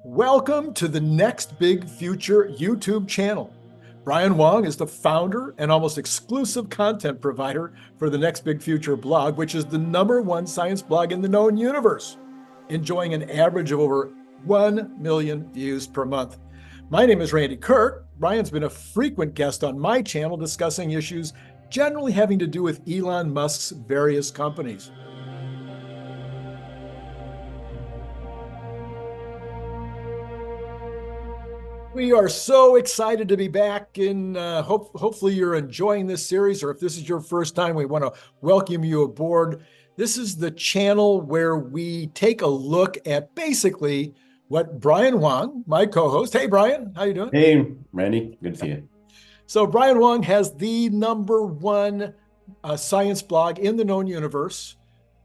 Welcome to the Next Big Future YouTube channel. Brian Wong is the founder and almost exclusive content provider for the Next Big Future blog, which is the #1 science blog in the known universe, enjoying an average of over 1 million views per month. My name is Randy Kirk. Brian's been a frequent guest on my channel discussing issues generally having to do with Elon Musk's various companies. We are so excited to be back, and hopefully you're enjoying this series, or if this is your first time, we want to welcome you aboard. This is the channel where we take a look at basically what Brian Wong, my co-host. Hey, Brian, how you doing? Hey, Randy, good to see you. So Brian Wong has the #1 science blog in the known universe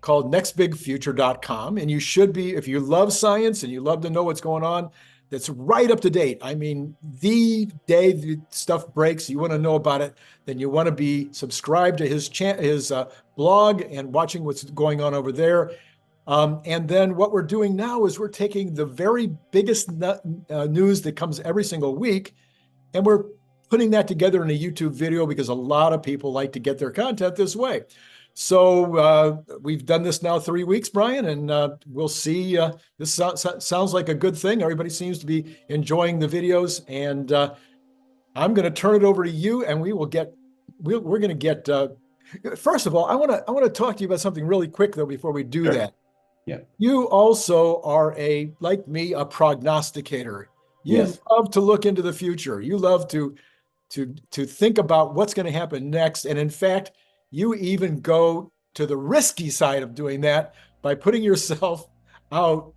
called Nextbigfuture.com, and you should be, if you love science and you love to know what's going on, that's right up to date. I mean, the day the stuff breaks, you want to know about it, then you want to be subscribed to his blog and watching what's going on over there. And then what we're doing now is we're taking the very biggest news that comes every single week, and we're putting that together in a YouTube video because a lot of people like to get their content this way. So we've done this now 3 weeks, Brian, and we'll see. This sounds like a good thing. Everybody seems to be enjoying the videos, and I'm going to turn it over to you, and we're going to get. First of all, I want to talk to you about something really quick though before we do that. Yeah. You also are like me, a prognosticator. You love to look into the future. You love to think about what's going to happen next, and in fact, you even go to the risky side of doing that by putting yourself out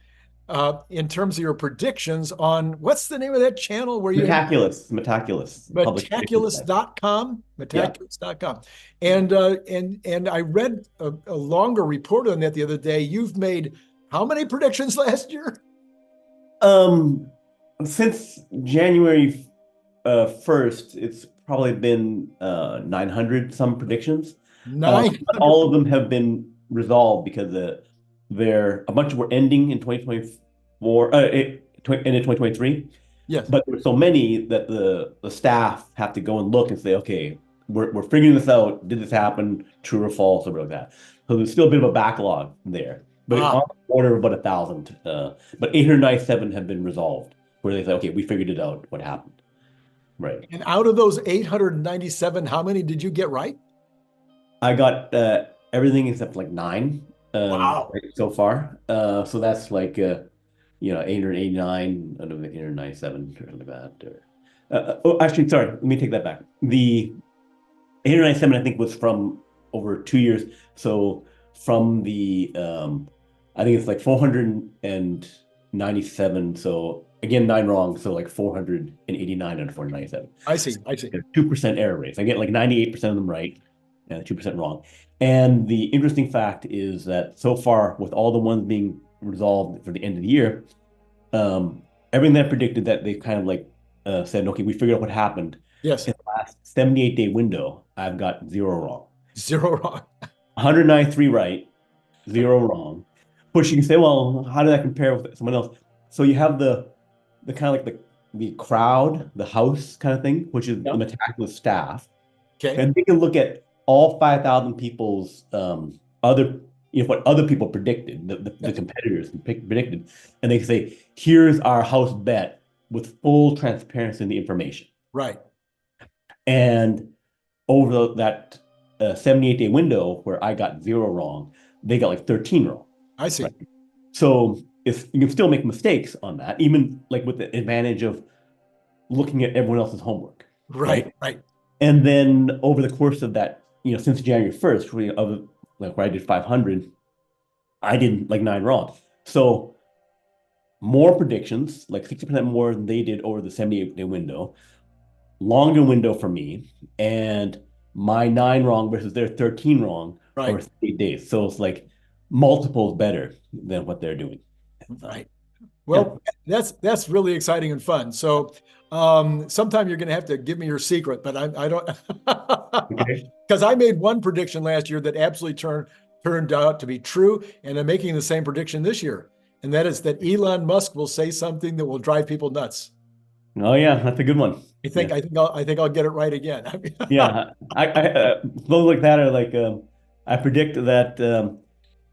in terms of your predictions on, what's the name of that channel where you Metaculus. Metaculus.com. Metaculus.com. And I read a longer report on that the other day. You've made how many predictions last year? Since January 1st, it's probably been 900 some predictions. All of them have been resolved because a bunch were ending in 2024, ended 2023. Yes. But there were so many that the staff have to go and look and say, okay, we're figuring this out. Did this happen? True or false, or whatever like that. So there's still a bit of a backlog there. But on the order of about 1,000. But 897 have been resolved, where they say, okay, we figured it out, what happened. Right. And out of those 897, how many did you get right? I got everything except like 9 Wow. right, so far. So that's like 889 out of 897 or something like that. Actually, sorry, let me take that back. The 897 I think was from over 2 years. So from the I think it's like 497. So again, 9 wrong. So like 489 out of 497. I see. 2% error rates. I get like 98% of them right and 2% wrong. And the interesting fact is that so far, with all the ones being resolved for the end of the year, everything that predicted that they kind of like said, okay, we figured out what happened. Yes. In the last 78-day window, I've got 0 wrong. 0 wrong. 193 right, 0 wrong. Which you can say, well, how did that compare with someone else? So you have the kind of like the crowd, the house kind of thing, which is the Metaculus staff. Okay. And they can look at all 5,000 people's what other people predicted, the competitors predicted, and they say, here's our house bet with full transparency in the information. Right. And over that 78-day window where I got 0 wrong, they got like 13 wrong. I see. Right? So if you can still make mistakes on that, even like with the advantage of looking at everyone else's homework. Right. And then over the course of that, since January 1st, where I did 500, I did like 9 wrong. So more predictions, like 60% more than they did over the 78-day window, longer window for me, and my 9 wrong versus their 13 wrong over 8 days. So it's like multiples better than what they're doing. Right. Well, that's really exciting and fun. So sometime you're going to have to give me your secret, but I don't, because I made one prediction last year that absolutely turned out to be true, and I'm making the same prediction this year. and that is that Elon Musk will say something that will drive people nuts. Oh yeah, that's a good one. I think Yeah, I think I'll get it right again. yeah. Those like that are like I predict that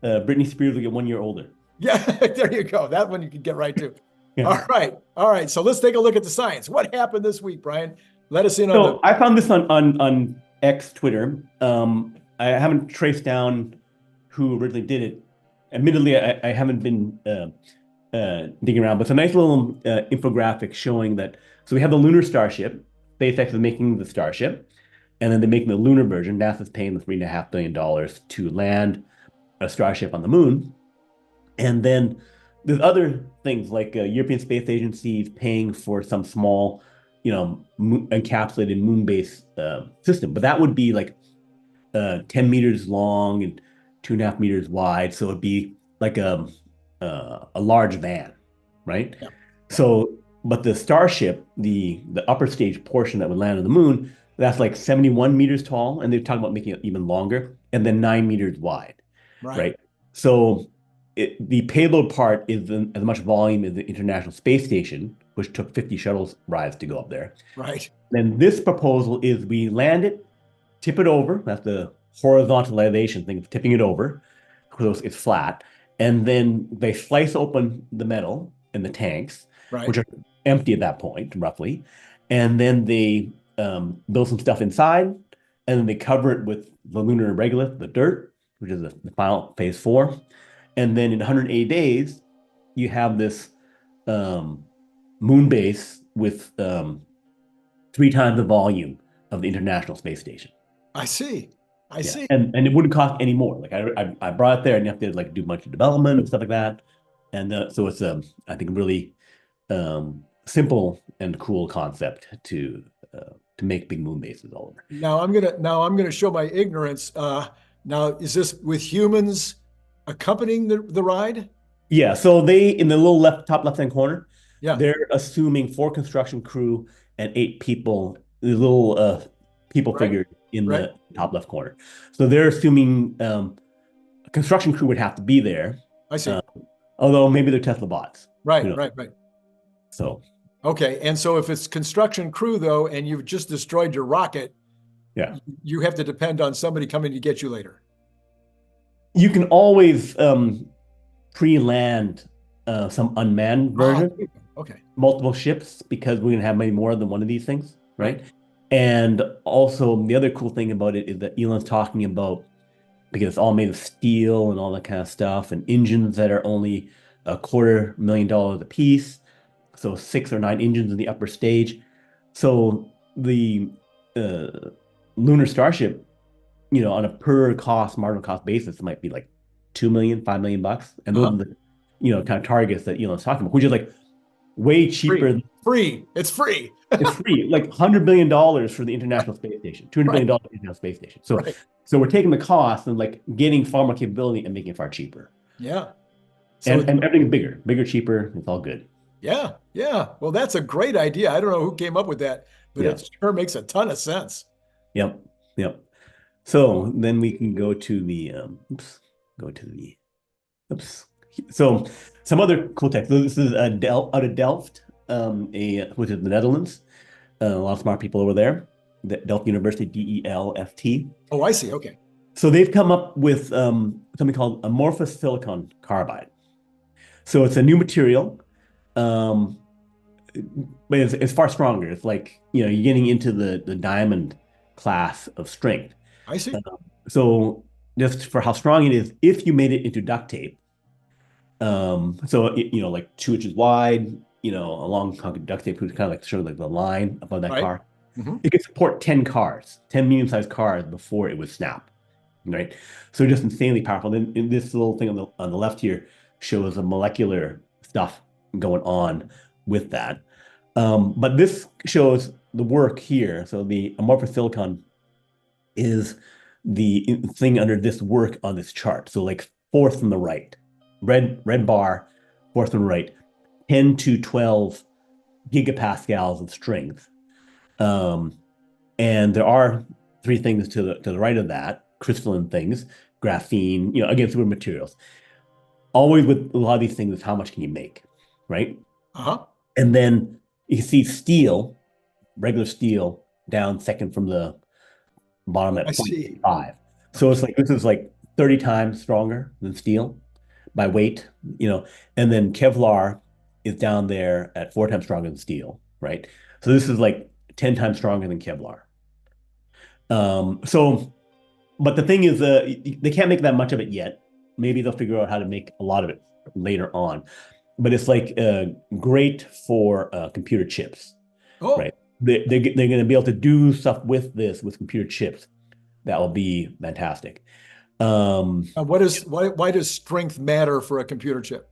Britney Spears will get 1 year older. Yeah, there you go. That one you can get right too. Yeah. All right. All right. So let's take a look at the science. What happened this week, Brian? Let us in on the. So I found this on X Twitter. I haven't traced down who originally did it. Admittedly, I haven't been digging around, but it's a nice little infographic showing that. So we have the lunar starship. SpaceX is making the starship, and then they're making the lunar version. NASA's paying the $3.5 billion to land a starship on the moon. And then there's other things like European Space Agency is paying for some small, encapsulated moon-based system, but that would be like 10 meters long and 2.5 meters wide. So it'd be like a large van, right? Yeah. Yeah. So, but the Starship, the upper stage portion that would land on the moon, that's like 71 meters tall, and they're talking about making it even longer, and then 9 meters wide, Right. right? So the payload part is as much volume as the International Space Station, which took 50 shuttle rides to go up there. Right. Then this proposal is we land it, tip it over. That's the horizontalization thing, tipping it over because it's flat. And then they slice open the metal in the tanks, Right. which are empty at that point, roughly. And then they build some stuff inside, and then they cover it with the lunar regolith, the dirt, which is the final phase 4. And then in 180 days, you have this um, moon base with 3 times the volume of the International Space Station. I see. I Yeah, see. and it wouldn't cost any more. Like I brought it there, and you have to like do a bunch of development and stuff like that. And so it's I think really simple and cool concept to make big moon bases all over. Now I'm gonna show my ignorance. Now is this with humans accompanying the ride? Yeah, so they in the little top left hand corner, Yeah. they're assuming 4 construction crew and 8 people, the little people Right. figure in Right. the top left corner. So they're assuming a construction crew would have to be there, I uh, see. although maybe they're Tesla bots. Who Right. knows? Right. Right. So Okay. And so if it's construction crew though, and you've just destroyed your rocket, yeah, you have to depend on somebody coming to get you later. you can always pre-land some unmanned Ah, version, okay. multiple ships, because we're gonna have many more than one of these things, Right. right? And also the other cool thing about it is that Elon's talking about because it's all made of steel and all that kind of stuff, and engines that are only $250,000 a piece. So 6 or 9 engines in the upper stage. So the uh, lunar starship, on a per cost, marginal cost basis, might be like 2 million, 5 million bucks. And those Uh-huh. are the, kind of targets that Elon's talking about, which is like way Free. cheaper. Free. It's free. It's free, like $100 billion for the International Space Station, $200 Right. billion for the International Space Station. So, Right. so we're taking the cost and like getting far more capability and making it far cheaper. Yeah. So And everything's bigger, cheaper. It's all good. yeah. Yeah. Well, that's a great idea. I don't know who came up with that, but Yeah. it sure makes a ton of sense. Yep. Yep. So then we can go to the go to the oops. So some other cool text. So this is out of Delft, which is the Netherlands. A lot of smart people over there. Delft University, DELFT. Oh, I see. Okay. So they've come up with something called amorphous silicon carbide. So it's a new material, um, but it's far stronger. It's like, you're getting into the diamond class of strength. I see. So just for how strong it is, if you made it into duct tape, so like 2 inches wide, a long duct tape, which kind of like sort of like the line above that Right. car, Hmm. it could support 10 cars, 10 medium-sized cars before it would snap, right? So just insanely powerful. Then in this little thing on the left here shows the molecular stuff going on with that. But this shows the work here. So the amorphous silicon is the thing under this work on this chart. So like fourth from the right, red bar, fourth from the right, 10 to 12 gigapascals of strength. And there are 3 things to the right of that, crystalline things, graphene, again, super materials. always with a lot of these things is how much can you make, right? Uh-huh. And then you see steel, regular steel, down second from the bottom I at see. 0.5. So it's Okay. like this is like 30 times stronger than steel by weight, you know, and then Kevlar is down there at 4 times stronger than steel, right? So this is like 10 times stronger than Kevlar. So, but the thing is, they can't make that much of it yet. Maybe they'll figure out how to make a lot of it later on. But it's like great for computer chips, right? Oh, They're going to be able to do stuff with this with computer chips that will be fantastic. Um, what is why does strength matter for a computer chip?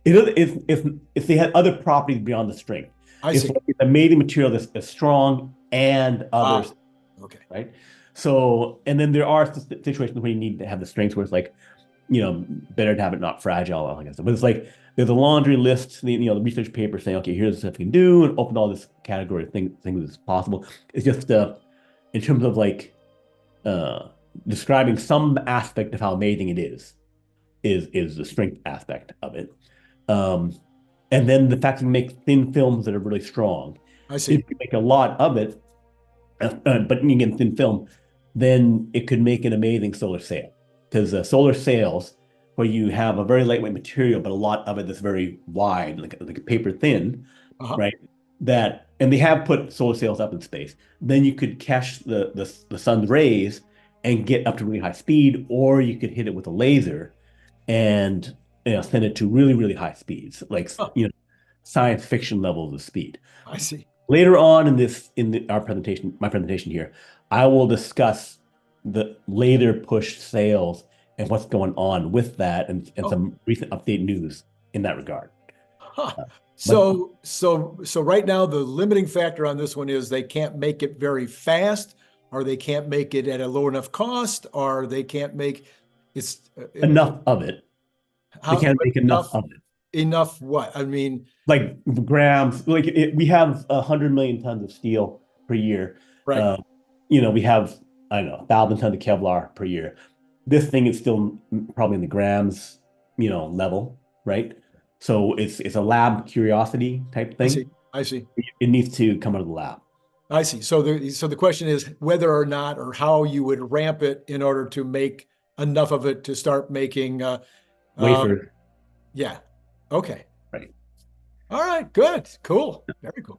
if they had other properties beyond the strength, I it's see. like it's a made material that's strong and others, Ah, okay. right? So, and then there are situations where you need to have the strength where it's like, better to have it not fragile, all that kind of stuff. But it's like there's a laundry list, the research paper saying, okay, here's the stuff you can do, and open all this category of things as possible. It's just in terms of like uh, describing some aspect of how amazing it is the strength aspect of it. Um, and then the fact that you make thin films that are really strong. I If see. you make a lot of it, but again, thin film, then it could make an amazing solar sail. Because solar sails, where you have a very lightweight material, but a lot of it that's very wide, like paper thin, Uh-huh. right? And they have put solar sails up in space. Then you could catch the sun's rays and get up to really high speed, or you could hit it with a laser and send it to really, really high speeds, like Huh. science fiction levels of speed. I see. Later on in our presentation, my presentation here, I will discuss the laser push sales and what's going on with that and Oh, some recent update news in that regard. huh. But So right now the limiting factor on this one is they can't make it very fast, or they can't make it at a low enough cost, or they can't make it's enough of it. They how can't make enough enough of it. enough what? I mean, Like grams, we have 100 million tons of steel per year. right. Uh, we have, I don't know, 1,000 tons of Kevlar per year. This thing is still probably in the grams, level, right? So it's a lab curiosity type I see. thing. I see. It needs to come out of the lab. I see. So the question is whether or not or how you would ramp it in order to make enough of it to start making uh Wafer, yeah. Okay. right? All right, good. Cool. Very cool.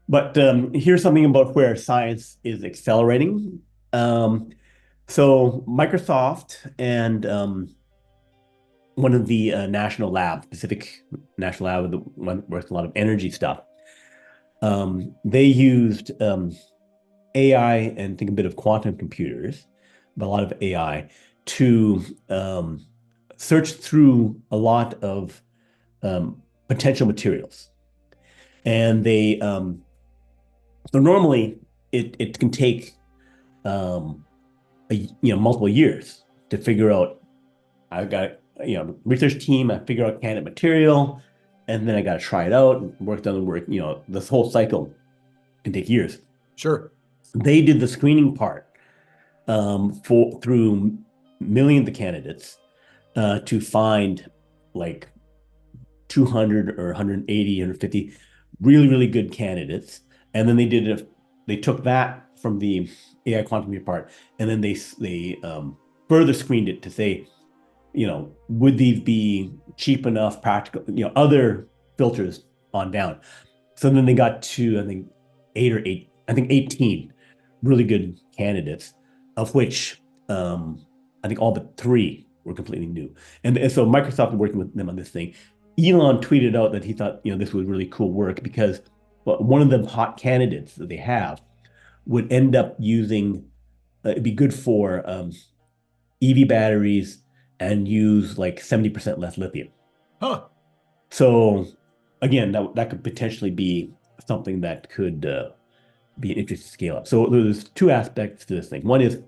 But here's something about where science is accelerating. Um, so Microsoft and one of the national labs, Pacific National Lab, the one works a lot of energy stuff. They used AI and think a bit of quantum computers, but a lot of AI to search through a lot of potential materials. And so normally it can take um, multiple years to figure out. I've got research team. I figure out candidate material, and then I got to try it out and work done the work. This whole cycle can take years. Sure. They did the screening part for through millions of candidates to find like 200 or 180, 150 really, really good candidates. And then they took that from the AI quantum part, and then they further screened it to say, would these be cheap enough, practical, other filters on down. So then they got to, I think, 18 really good candidates, of which I think all but three were completely new. And so Microsoft is working with them on this thing. Elon tweeted out that he thought, this was really cool work because one of the hot candidates that they have would end up using, it'd be good for EV batteries and use like 70% less lithium. Huh. So again, that could potentially be something that could be an interesting scale up. So there's two aspects to this thing. One is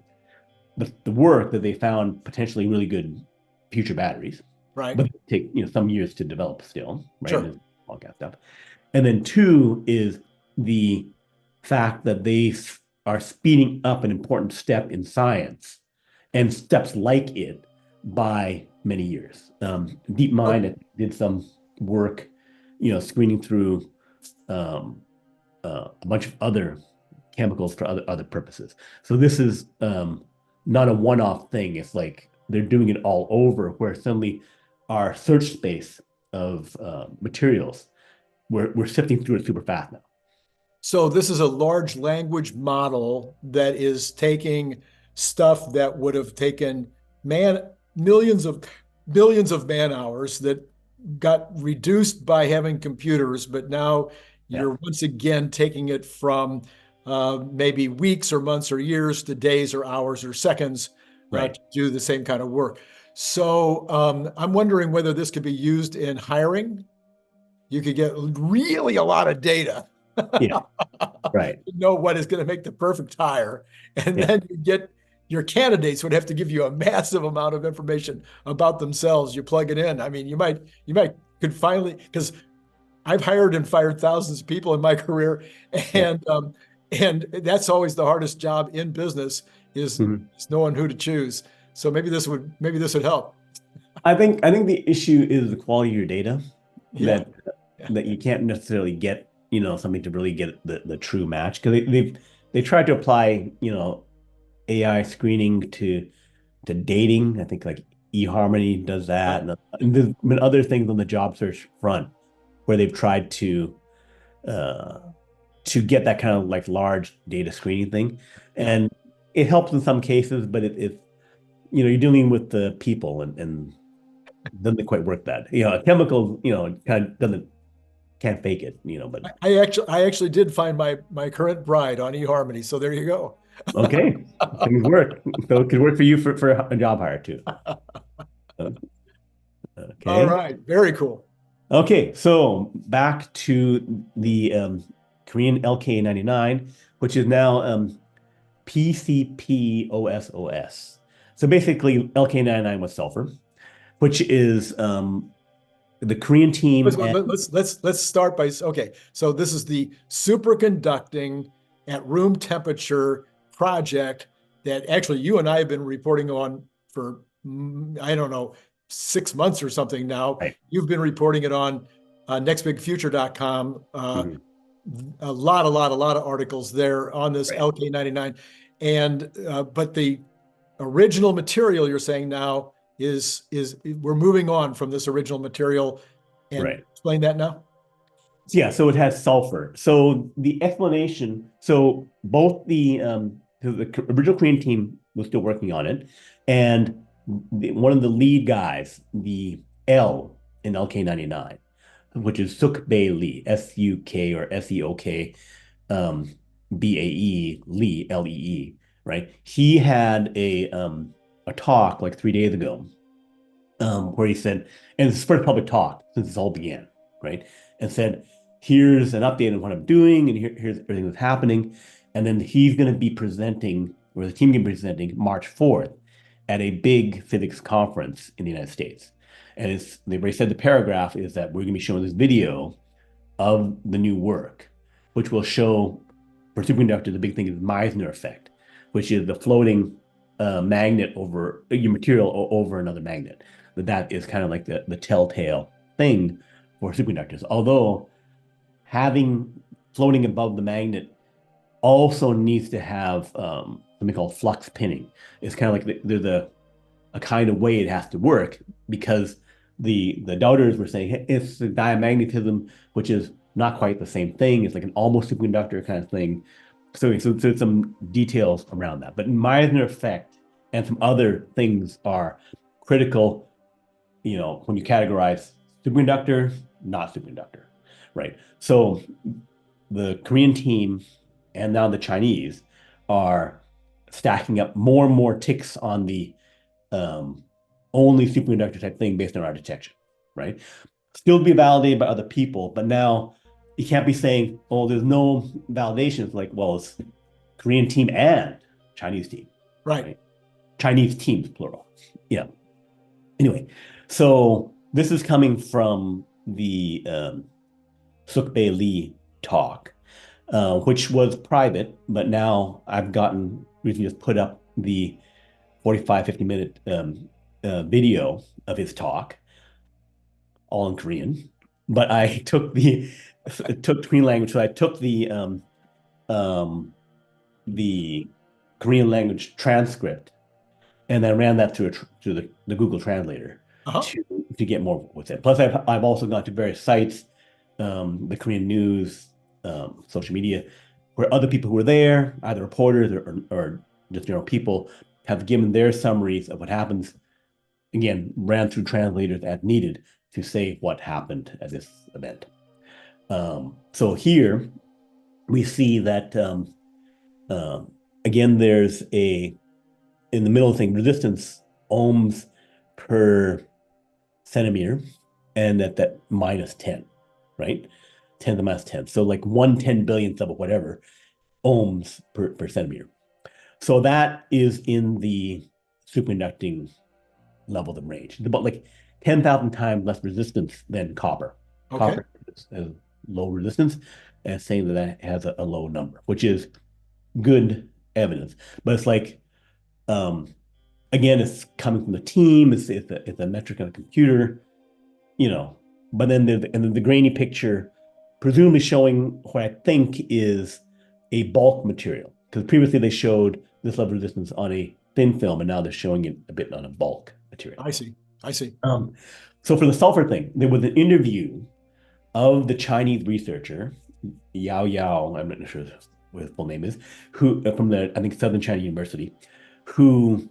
the work that they found potentially really good future batteries, Right. but they take some years to develop still, right? And Sure. there's all that stuff. And then two is the fact that they are speeding up an important step in science and steps like it by many years. DeepMind did some work, screening through um, a bunch of other chemicals for other purposes. So this is not a one-off thing. It's like they're doing it all over, where suddenly our search space of materials, we're sifting through it super fast now. So this is a large language model that is taking stuff that would have taken man millions of billions of man hours that got reduced by having computers, but now Yeah, you're once again taking it from maybe weeks or months or years to days or hours or seconds right. to do the same kind of work. So I'm wondering whether this could be used in hiring. You could get really a lot of data Yeah, right. know what is going to make the perfect hire. And Yeah. then you get your candidates would have to give you a massive amount of information about themselves. You plug it in. I mean, you might could finally, because I've hired and fired thousands of people in my career, Yeah. and that's always the hardest job in business Mhm. is knowing who to choose. So maybe this would help. I think the issue is the quality of your data, Yeah. that that you can't necessarily get, something to really get the true match, because they tried to apply, AI screening to dating. I think like eHarmony does that, Right. and there's been other things on the job search front where they've tried uh, to get that kind of like large data screening thing, Yeah. and it helps in some cases, but you're dealing with the people, and doesn't quite work that. A chemical, kind of doesn't can't fake it, but I actually did find my current bride on eHarmony. So there you go. okay, things work. So it could work for you for a job hire too. Uh, All Okay. right. Very cool. Okay, so back to the Korean LK99, which is now PCPOSOS. So basically, LK99 was sulfur, which is the Korean team. Let's And let's start by okay. So this is the superconducting at room temperature project that actually you and I have been reporting on for I don't know 6 months or something now. right. You've been reporting it on nextbigfuture.com. Mhm. A lot of articles there on this Right. LK99, and but the original material you're saying now is we're moving on from this original material and Right. explain that now. Yeah, so it has sulfur. So the explanation, so both the original Korean team was still working on it, and one of the lead guys, the L in LK99, which is Suk Bae Lee, SUK or SEOK, um, BAE Lee, LEE, right? He had a talk like 3 days ago, where he said, and it's his first public talk since this all began, right? And said, here's an update on what I'm doing, and here's everything that's happening. And then he's going to be presenting, or the team going to be presenting March 4th at a big physics conference in the United States. And they've already said the paragraph is that we're going to be showing this video of the new work, which will show for superconductor, the big thing is Meissner effect, which is the floating magnet over your material over another magnet. That is kind of like the telltale thing for superconductors. Although having floating above the magnet also needs to have something called flux pinning. It's kind of like there's a kind of way it has to work, because the doubters were saying, hey, it's the diamagnetism, which is not quite the same thing. It's like an almost superconductor kind of thing. So some details around that. But Meissner effect and some other things are critical, when you categorize superconductor, not superconductor, right? So the Korean team and now the Chinese are stacking up more and more ticks on the um, only superconductor type thing based on our detection, right? Still be validated by other people, but now you can't be saying, oh, there's no validation. It's like, well, it's Korean team and Chinese team, Right. right? Chinese teams, plural. Yeah. Anyway, so this is coming from the Sukbei Lee talk, which was private, but now I've gotten, we can just put up the 45, 50 minute video of his talk, all in Korean. But I took Korean language, so I took um, the Korean language transcript and I ran that through the Google Translator Uh-huh. to to get more with it. Plus, I've also gone to various sites, the Korean news, social media, where other people who were there, either reporters or just general people, have given their summaries of what happens. Again, ran through translators as needed to say what happened at this event. So here we see that um, again, there's a in the middle of the thing, resistance ohms per centimeter, and at that minus 10, right? 10 to the minus 10. So like 1/10 billionth of whatever ohms per centimeter. So that is in the superconducting level of range. It's about like 10,000 times less resistance than copper. Okay. Copper has low resistance, and saying that that has a low number, which is good evidence. But it's like, um, again, it's coming from the team. It's a metric on a computer, you know. But then the grainy picture, presumably showing what I think is a bulk material, because previously they showed this level of resistance on a thin film, and now they're showing it a bit on a bulk material. I see. I see. Um, so for the sulfur thing, there was an interview of the Chinese researcher Yao Yao. I'm not sure what his full name is, who from the I think Southern China University, who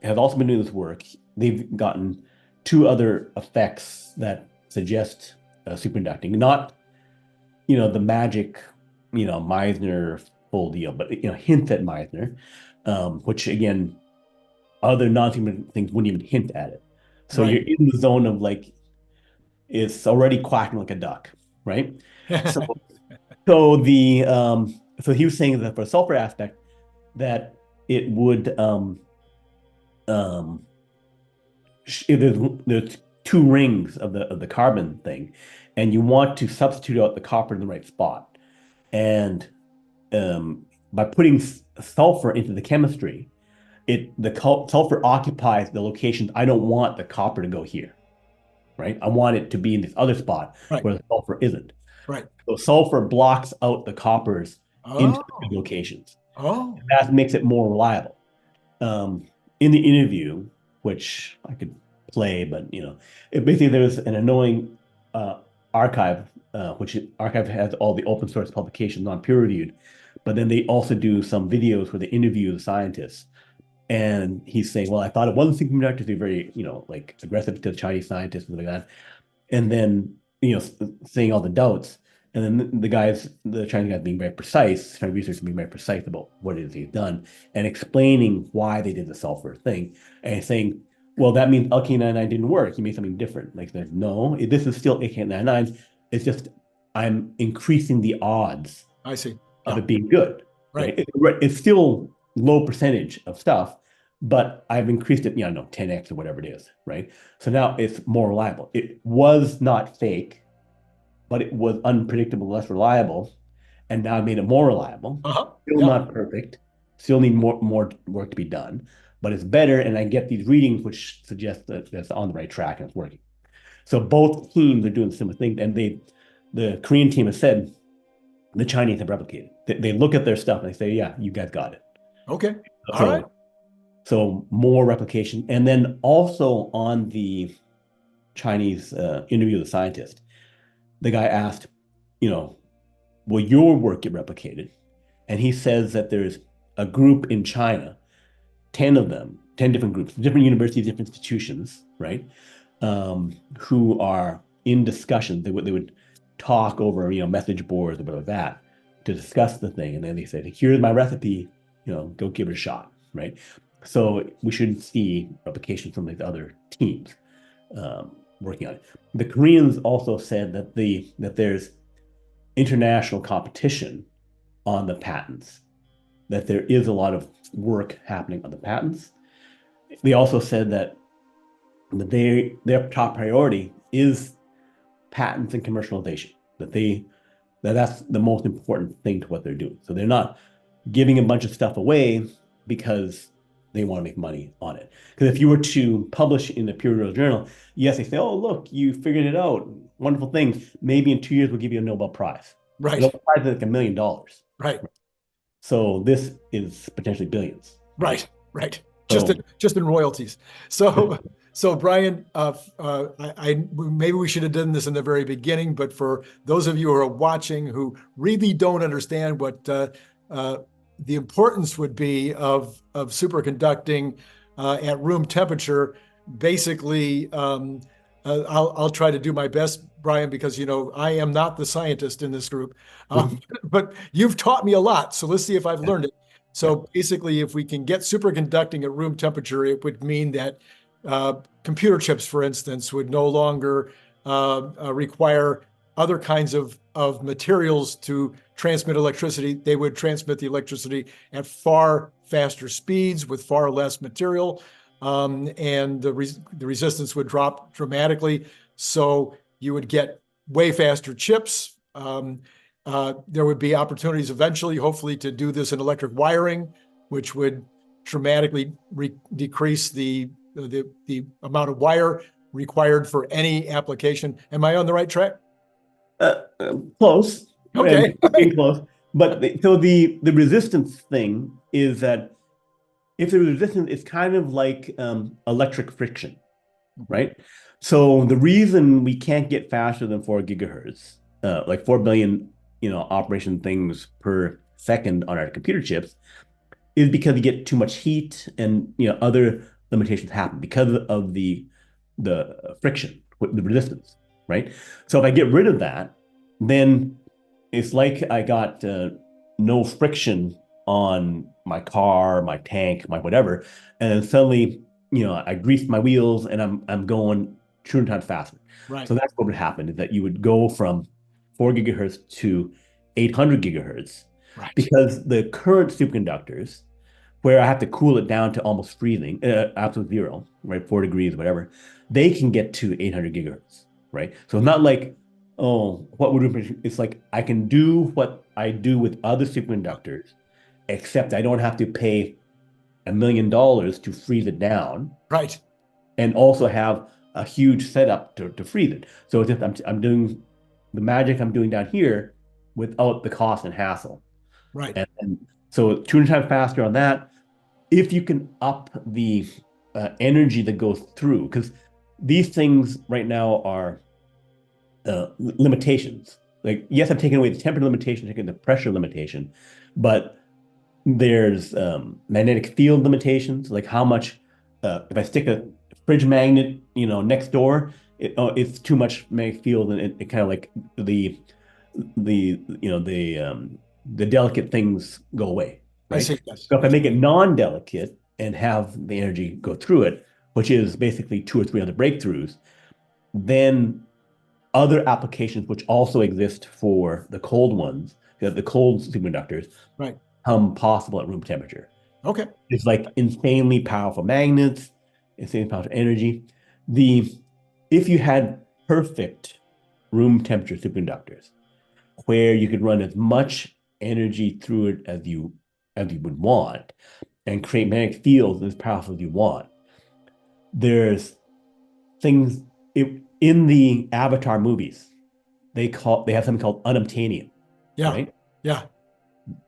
have also been doing this work. They've gotten two other effects that suggest superconducting, not the magic Meissner full deal, but hint at Meissner, which again other non-human things wouldn't even hint at it. So you're Right. in the zone of like it's already quacking like a duck, right? So so he was saying that for the sulfur aspect that it would um if there's two rings of the carbon thing, and you want to substitute out the copper in the right spot, and by putting sulfur into the chemistry, the sulfur occupies the locations. I don't want the copper to go here, right? I want it to be in this other spot Right. where the sulfur isn't. Right. So sulfur blocks out the coppers into the Oh. locations. Oh. That makes it more reliable. um, in the interview, which I could play, but basically there's an annoying archive, which archive has all the open source publications, non-peer reviewed, but then they also do some videos where they interview the scientists. And he's saying, well, I thought it wasn't superconductors, they're very, like aggressive to the Chinese scientists and like that. And then, saying all the doubts. And then the Chinese guys being very precise, Chinese researchers being very precise about what it is he's done and explaining why they did the sulfur thing and saying, well, that means LK99 didn't work. He made something different. Like, no, this is still LK99. It's just I'm increasing the odds I see. of Yeah. it being good, Right. right? It's still low percentage of stuff, but I've increased it, no, 10x or whatever it is, right? So now it's more reliable. It was not fake, but it was unpredictable, less reliable, and now I made it more reliable. Uh-huh. Still Yeah. not perfect. Still need more work to be done, but it's better, and I get these readings which suggest that it's on the right track and it's working. So both teams are doing similar things, and the Korean team has said the Chinese have replicated. They look at their stuff and they say, "Yeah, you guys got it." Okay. All right. So more replication, and then also on the Chinese interview of the scientist, the guy asked, you know, will your work get replicated? And he says that there's a group in China, 10 of them, 10 different groups, different universities, different institutions, right? Who are in discussion. They would talk over, message boards or whatever like that to discuss the thing. And then they said, here's my recipe, go give it a shot, right? So we should see replication from these other teams working on it. The Koreans also said that there's international competition on the patents, that there is a lot of work happening on the patents. They also said that their top priority is patents and commercialization, that's the most important thing to what they're doing. So they're not giving a bunch of stuff away because they want to make money on it. Because if you were to publish in a peer-reviewed journal, yes, they say, oh, look, you figured it out. Wonderful thing. Maybe in 2 years, we'll give you a Nobel Prize. A Right. Nobel Prize is like $1 million. Right. So this is potentially billions, right? Right. Right. So Just in royalties. So so Brian, maybe we should have done this in the very beginning, but for those of you who are watching who really don't understand what uh, the importance would be of superconducting at room temperature, basically, I'll try to do my best, Brian, because I am not the scientist in this group, but you've taught me a lot. So let's see if I've learned it. yeah. So basically, if we can get superconducting at room temperature, it would mean that computer chips, for instance, would no longer require other kinds of materials to transmit electricity. They would transmit the electricity at far faster speeds with far less material, and the resistance would drop dramatically. So you would get way faster chips. There would be opportunities eventually, hopefully, to do this in electric wiring, which would dramatically decrease the amount of wire required for any application. Am I on the right track? Close and Okay. getting close. But the resistance thing is that if the resistance is kind of like electric friction, right? So the reason we can't get faster than 4 gigahertz, like 4 billion, operation things per second on our computer chips, is because you get too much heat and other limitations happen because of the friction, the resistance, right? So if I get rid of that, then it's like I got no friction on my car, my tank, my whatever, and then suddenly, I greased my wheels and I'm going 200 times faster. Right. So that's what would happen is that you would go from 4 gigahertz to 800 gigahertz Right. because the current superconductors, where I have to cool it down to almost freezing, absolute zero, right, 4 degrees, whatever, they can get to 800 gigahertz, right? So it's not like, oh, what would it's like I can do what I do with other superconductors, except I don't have to pay $1 million to freeze it down Right. and also have a huge setup to freeze it. So it's just I'm doing the magic I'm doing down here without the cost and hassle. Right. And so 200 times faster on that. If you can up the energy that goes through, because these things right now are limitations. Like, yes, I'm taking away the temperature limitation, taking the pressure limitation, but there's magnetic field limitations, like how much, if I stick a fridge magnet, next door, it's too much magnetic field, and it kind of like the the delicate things go away, I right? see. Yes. So if I Yes. make it non-delicate and have the energy go through it, which is basically two or three other breakthroughs, then other applications which also exist for the cold ones, the cold superconductors, Right. become possible at room temperature. Okay. It's like insanely powerful magnets, insanely powerful energy. The If you had perfect room temperature superconductors, where you could run as much energy through it as you would want and create magnetic fields as powerful as you want, there's things in the Avatar movies. They have something called unobtainium, Yeah. right? Yeah.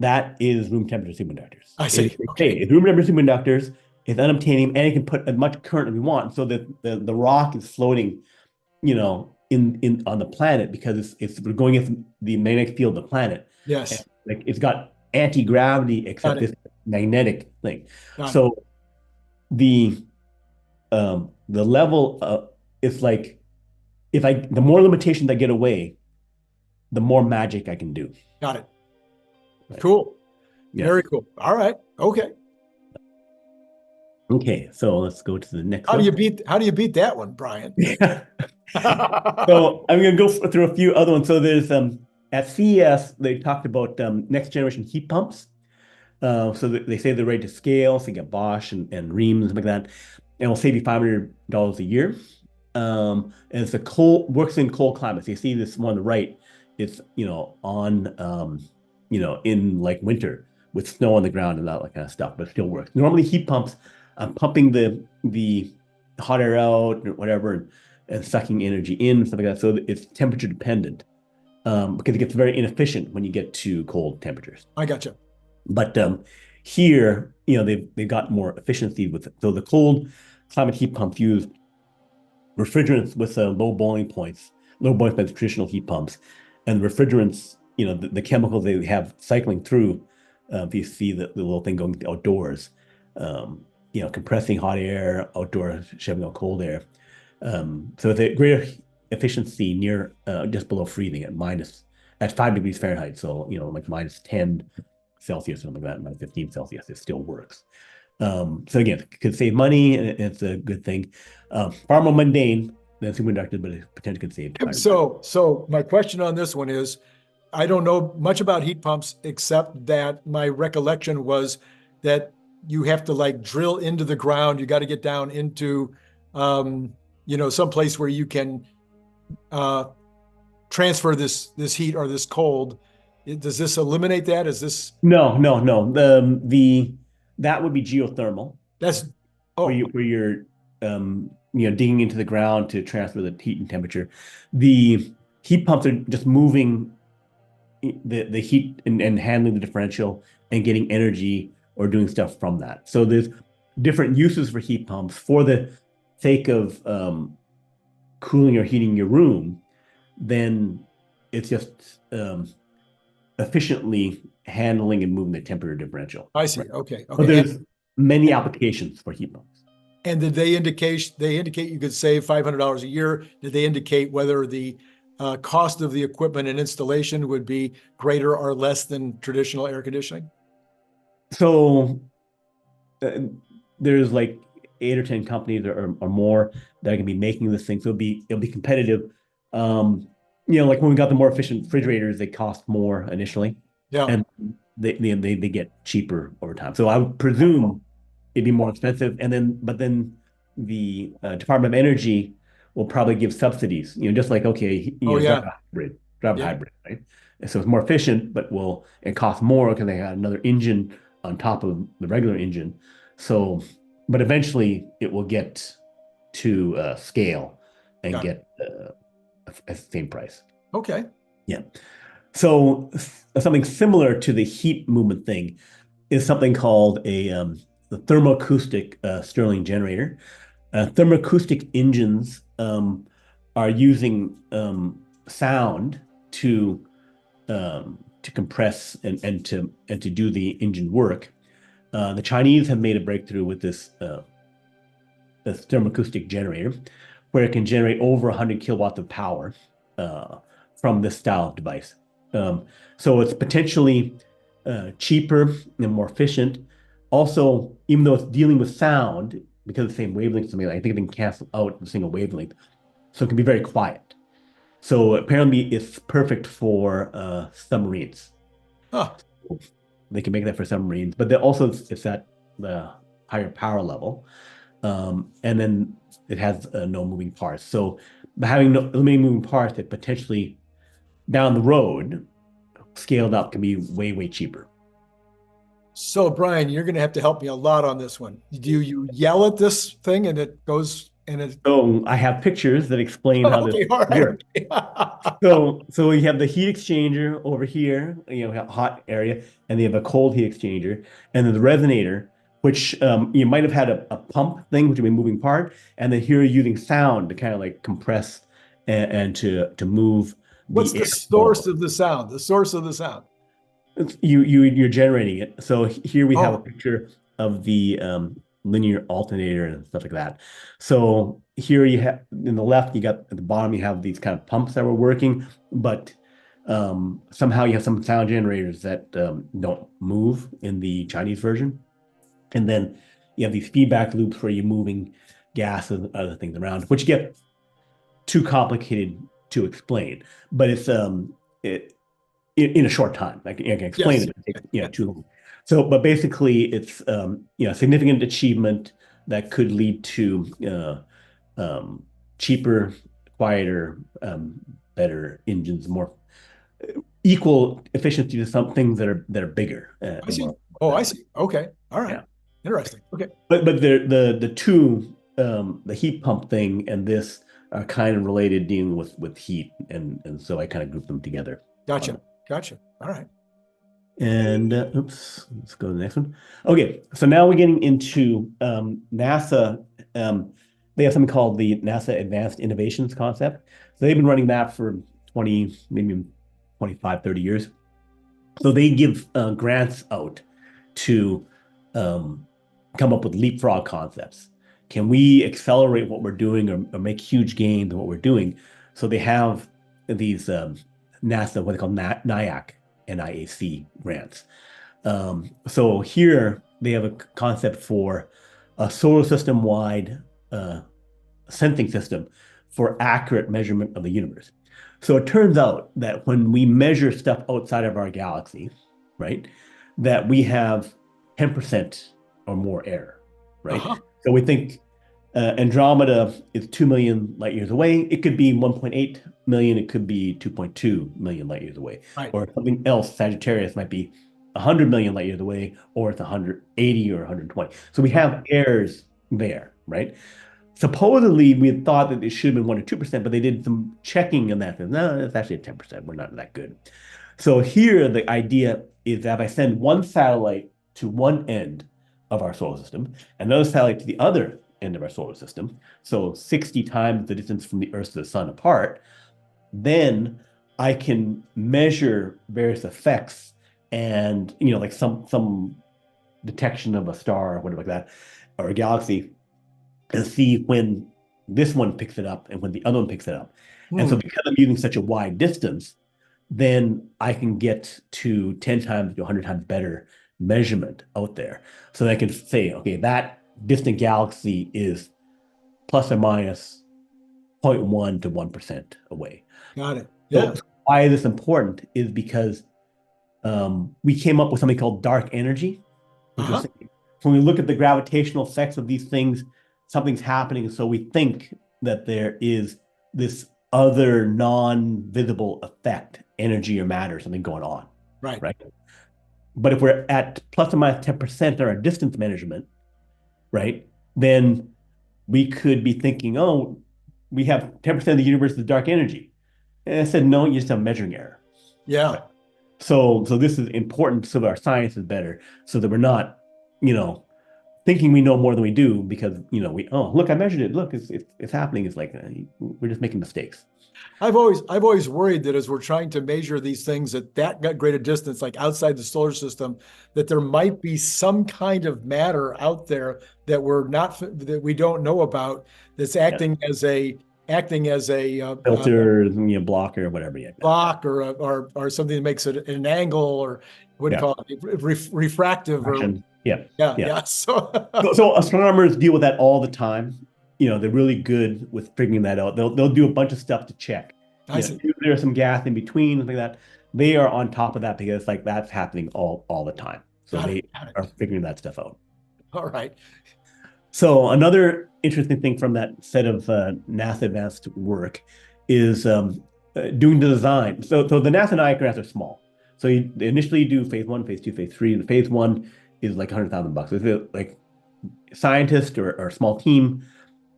That is room temperature superconductors. I It's, see. Okay. hey, it's room temperature superconductors. It's unobtainium, and it can put as much current as we want, so that the rock is floating, in on the planet because it's we're going against the magnetic field of the planet, and Yes. like it's got anti-gravity Got except it. this magnetic thing. Got it. So the the level it's like if I the more limitations I get away, the more magic I can do. Got it. Right. Cool. Yeah. Very cool. All right. Okay. Okay, so let's go to the next How do one. you beat that one, Brian? Yeah. So I'm going to go through a few other ones. So there's at CES they talked about next generation heat pumps. So they say they're ready to scale. So you get Bosch and Rheem and stuff like that, and it'll save you $500 a year. And it's a cold works in cold climates. You see this one on the right. It's in like winter with snow on the ground and all that kind of stuff, but it still works. Normally, heat pumps, pumping the hot air out or whatever, and sucking energy in, stuff like that. So it's temperature dependent, because it gets very inefficient when you get to cold temperatures. I gotcha. But here, they've got more efficiency with it. So the cold climate heat pumps use refrigerants with low boiling points, traditional heat pumps, and the refrigerants, the chemicals they have cycling through. If you see the little thing going outdoors, compressing hot air outdoors, shoving out cold air. So it's a greater efficiency near just below freezing at 5 degrees Fahrenheit. So, like minus 10 Celsius, something like that, minus 15 Celsius, it still works. So again, it could save money, and it's a good thing. Far more mundane than superconductors, but it potentially could save time. So my question on this one is, I don't know much about heat pumps except that my recollection was that you have to like drill into the ground. You got to get down into, some place where you can transfer this heat or this cold. Does this eliminate that? Is this No, no, no. That would be geothermal, that's where oh you're digging into the ground to transfer the heat and temperature. The heat pumps are just moving the heat and handling the differential and getting energy or doing stuff from that. So there's different uses for heat pumps for the sake of cooling or heating your room. Then it's just efficiently handling and moving the temperature differential. I see. Right. Okay. But Okay. there's many applications for heat pumps. And did they indicate you could save $500 a year? Did they indicate whether the cost of the equipment and installation would be greater or less than traditional air conditioning? So uh, there's like 8 or 10 companies or more that are going to be making this thing. So it'll be competitive. Like when we got the more efficient refrigerators, they cost more initially, Yeah. and they get cheaper over time. So I would presume it'd be more expensive, but then the Department of Energy will probably give subsidies. Just like okay, Oh drive yeah. a Yeah. hybrid, right? And so it's more efficient, but will it cost more because they got another engine on top of the regular engine. So, but eventually it will get to scale and Got it. get the same price. Okay. Yeah. So something similar to the heat movement thing is something called the thermoacoustic Stirling generator. Thermoacoustic engines are using sound to compress and to do the engine work. The Chinese have made a breakthrough with this thermoacoustic generator, where it can generate over 100 kilowatts of power uh, from this style of device. So it's potentially cheaper and more efficient. Also, even though it's dealing with sound, because of the same wavelength, I think it can cancel out the single wavelength, so it can be very quiet. So apparently, it's perfect for submarines. Huh. They can make that for submarines, but also it's at the higher power level, and then it has no moving parts. So by having no limiting moving parts, it potentially down the road scaled up can be way cheaper. So Brian, you're going to have to help me a lot on this one. Do you yell at this thing and it goes and it? So I have pictures that explain how this Okay. All right. works. Okay. So you have the heat exchanger over here, hot area, and you have a cold heat exchanger, and then the resonator, which you might have had a pump thing, which would be a moving part, and then here you're using sound to kind of like compress and to move What's the the air source forward. of the sound? The source of the sound. You're generating it. So here we have a Oh, picture of the linear alternator and stuff like that. So here you have in the left, you got at the bottom, you have these kind of pumps that were working, but somehow you have some sound generators that don't move in the Chinese version. And then you have these feedback loops where you're moving gas and other things around, which get too complicated to explain. But it's it in a short time. I can explain yes. it, but it takes too long. So, but basically, it's significant achievement that could lead to cheaper, quieter, better engines, more equal efficiency to some things that are bigger I and see. more Oh, I expensive. see. Okay. All right. Yeah. Interesting. Okay. But the two, the heat pump thing and this are kind of related, dealing with heat, and so I kind of group them together on Gotcha. that. Gotcha. All right. And oops, let's go to the next one. Okay, so now we're getting into NASA. They have something called the NASA Advanced Innovations Concept. So they've been running that for 20, maybe 25, 30 years. So they give grants out to um, come up with leapfrog concepts. Can we accelerate what we're doing, or make huge gains in what we're doing? So they have these NASA, what they call NIAC, NIAC grants. So here they have a concept for a solar system wide sensing system for accurate measurement of the universe. So it turns out that when we measure stuff outside of our galaxy, right, that we have 10% or more error, right? Uh-huh. So we think Andromeda is 2 million light years away. It could be 1.8 million. It could be 2.2 million light years away. Right. Or something else, Sagittarius might be 100 million light years away, or it's 180 or 120. So we Right. have errors there, right? Supposedly, we had thought that it should have been 1 or 2%, but they did some checking and that. No, it's actually a 10%. We're not that good. So here, the idea is that if I send one satellite to one end of our solar system, and another satellite to the other end of our solar system, so 60 times the distance from the Earth to the sun apart, then I can measure various effects and, like some detection of a star or whatever like that, or a galaxy, and see when this one picks it up and when the other one picks it up. And so Hmm. because I'm using such a wide distance, then I can get to 10 times to 100 times better measurement out there. So that I can say, okay, that distant galaxy is plus or minus zero point 0.1 to 1% away. Got it. So Yeah. why this important is because we came up with something called dark energy, which was Uh-huh. saying, when we look at the gravitational effects of these things, something's happening. So we think that there is this other non-visible effect, energy or matter, something going on, Right. right? But if we're at plus or minus 10% on our distance measurement, right, then we could be thinking, oh, we have 10% of the universe is dark energy. And I said, no, you just have measuring error. Yeah. Right? So this is important so that our science is better, so that we're not, you know, thinking we know more than we do because, we, oh, look, I measured it. Look, it's happening. It's like we're just making mistakes. I've always worried that as we're trying to measure these things at that great a distance, like outside the solar system, that there might be some kind of matter out there that we don't know about that's Yeah. acting as a Filter, blocker, whatever. Yeah. block or something that makes it an angle or what do you Yeah. call it, refractive or Action. Yeah. yeah, Yeah. yeah. So So astronomers deal with that all the time. They're really good with figuring that out. They'll do a bunch of stuff to check. I see. If there's some gas in between, something like that. They are on top of that because like that's happening all the time. So Got it. they Got are it. figuring that stuff out. All right. So another interesting thing from that set of NASA advanced work is doing the design. So the NASA NIAC grants are small. So they initially do phase one, phase two, phase three. The phase one is like $100,000. If it's like scientist or a small team,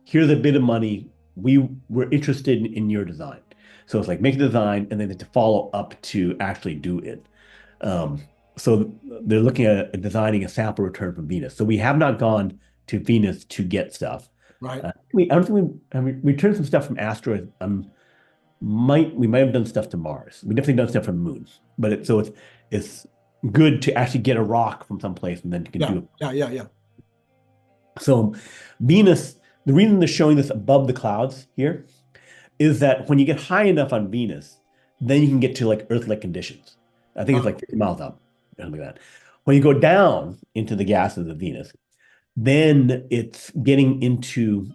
here's a bit of money. We were interested in your design. So it's like make a design and then to follow up to actually do it. Um, so they're looking at designing a sample return from Venus. So we have not gone to Venus to get stuff. Right. I don't think we have returned some stuff from asteroids. We might have done stuff to Mars. We definitely done stuff from the moon. But it's good to actually get a rock from someplace and then you can Yeah. do it. Yeah. Yeah. Yeah. So Venus, the reason they're showing this above the clouds here is that when you get high enough on Venus, then you can get to like Earth-like conditions. I think it's like 50 miles up, something like that. When you go down into the gases of Venus, then it's getting into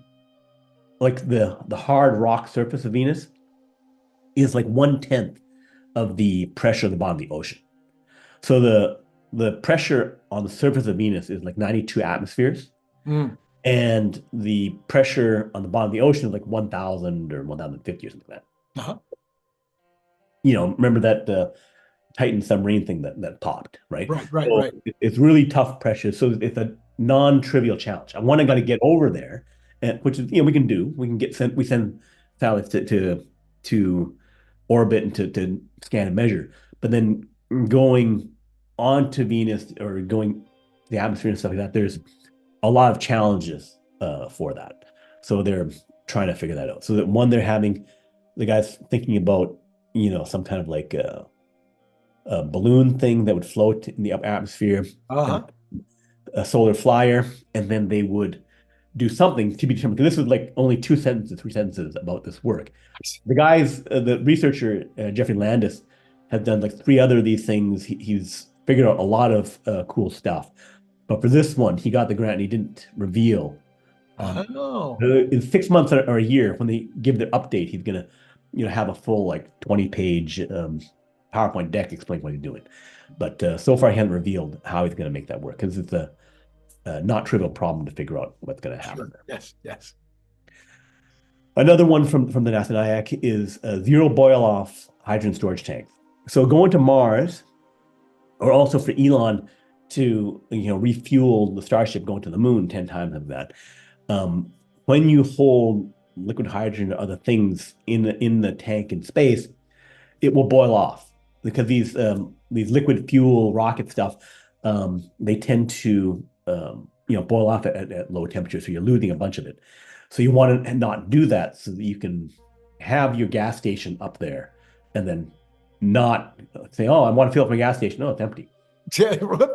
like the hard rock surface of Venus is like 1/10 of the pressure of the bottom of the ocean. So the pressure on the surface of Venus is like 92 atmospheres, Mm. and the pressure on the bottom of the ocean is like 1,000 or 1,050 or something like that. Uh-huh. remember that Titan submarine thing that popped, right? Right, right, So right. it's really tough pressure. So it's a non-trivial challenge. I want to got to get over there, and which is we can do. We can we send satellites to orbit and to scan and measure, but then going onto Venus or going the atmosphere and stuff like that, there's a lot of challenges for that. So they're trying to figure that out. So that one, they're having the guys thinking about some kind of like a balloon thing that would float in the upper atmosphere, and Uh-huh. a solar flyer, and then they would do something to be determined. Because this was like only 2 sentences, 3 sentences about this work. The guys, the researcher Jeffrey Landis, has done like three other of these things. He's figured out a lot of cool stuff. But for this one, he got the grant and he didn't reveal. Oh, In 6 months or a year, when they give their update, he's gonna, have a full like 20-page PowerPoint deck explaining what he's doing. But so far, he hasn't revealed how he's going to make that work because it's a not trivial problem to figure out what's going to happen sure. there. Yes, yes. Another one from the NASA NIAC is zero boil off hydrogen storage tanks. So going to Mars, or also for Elon to refuel the Starship going to the moon 10 times of that. When you hold liquid hydrogen or other things in the tank in space, it will boil off because these liquid fuel rocket stuff, they tend to boil off at low temperature, so you're losing a bunch of it. So you want to not do that so that you can have your gas station up there and then not say, oh, I want to fill up my gas station. No, it's empty.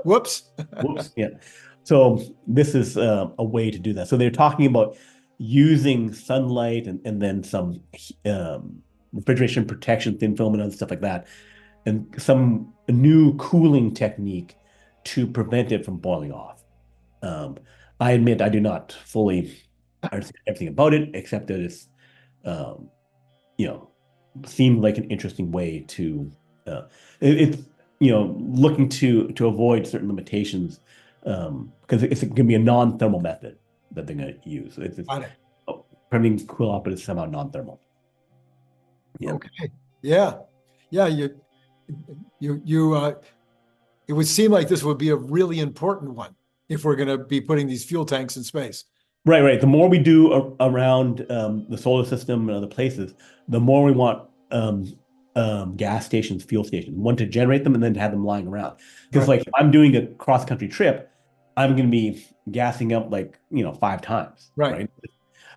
Whoops. Whoops. Yeah. So this is a way to do that. So they're talking about using sunlight and then some refrigeration protection, thin film, and other stuff like that, and some new cooling technique to prevent it from boiling off. Um, I admit I do not fully understand everything about it, except that it's um, you know seemed like an interesting way to it's looking to avoid certain limitations because it's going to be a non-thermal method that they're going to use. It's Got it. permitting cool off, but it's somehow non-thermal. Yeah. Okay. Yeah. Yeah. You it would seem like this would be a really important one if we're going to be putting these fuel tanks in space. Right, right. The more we do around the solar system and other places, the more we want gas stations, fuel stations, one to generate them and then to have them lying around. Because Right. like if I'm doing a cross-country trip, I'm going to be gassing up like 5 times, Right. right?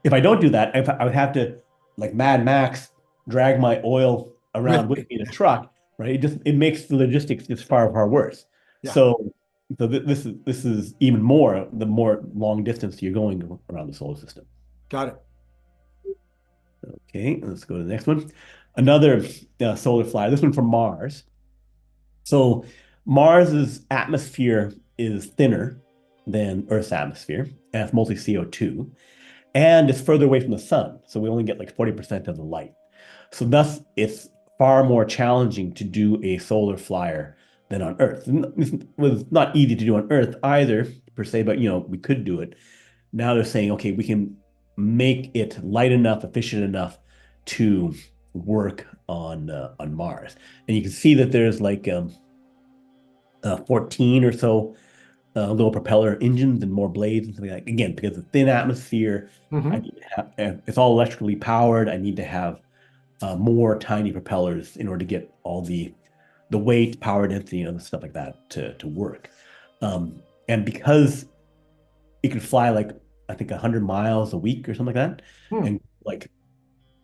If I don't do that, I would have to like Mad Max drag my oil around with Right. me in a truck, right? It makes the logistics just far far worse. Yeah. So this is even more the more long distance you're going around the solar system. Got it. Okay, let's go to the next one. Another solar flyer. This one from Mars. So Mars's atmosphere is thinner than Earth's atmosphere, and it's mostly CO2, and it's further away from the sun. So we only get like 40% of the light. So thus, it's far more challenging to do a solar flyer than on Earth. It was not easy to do on Earth either, per se, but we could do it. Now they're saying, okay, we can make it light enough, efficient enough to work on Mars. And you can see that there's like 14 or so little propeller engines and more blades and something like that. Again, because of thin atmosphere, I Hmm. need to have, it's all electrically powered. I need to have more tiny propellers in order to get all the weight, power density, stuff like that to work. And because it can fly like I think 100 miles a week or something like that, Hmm. and like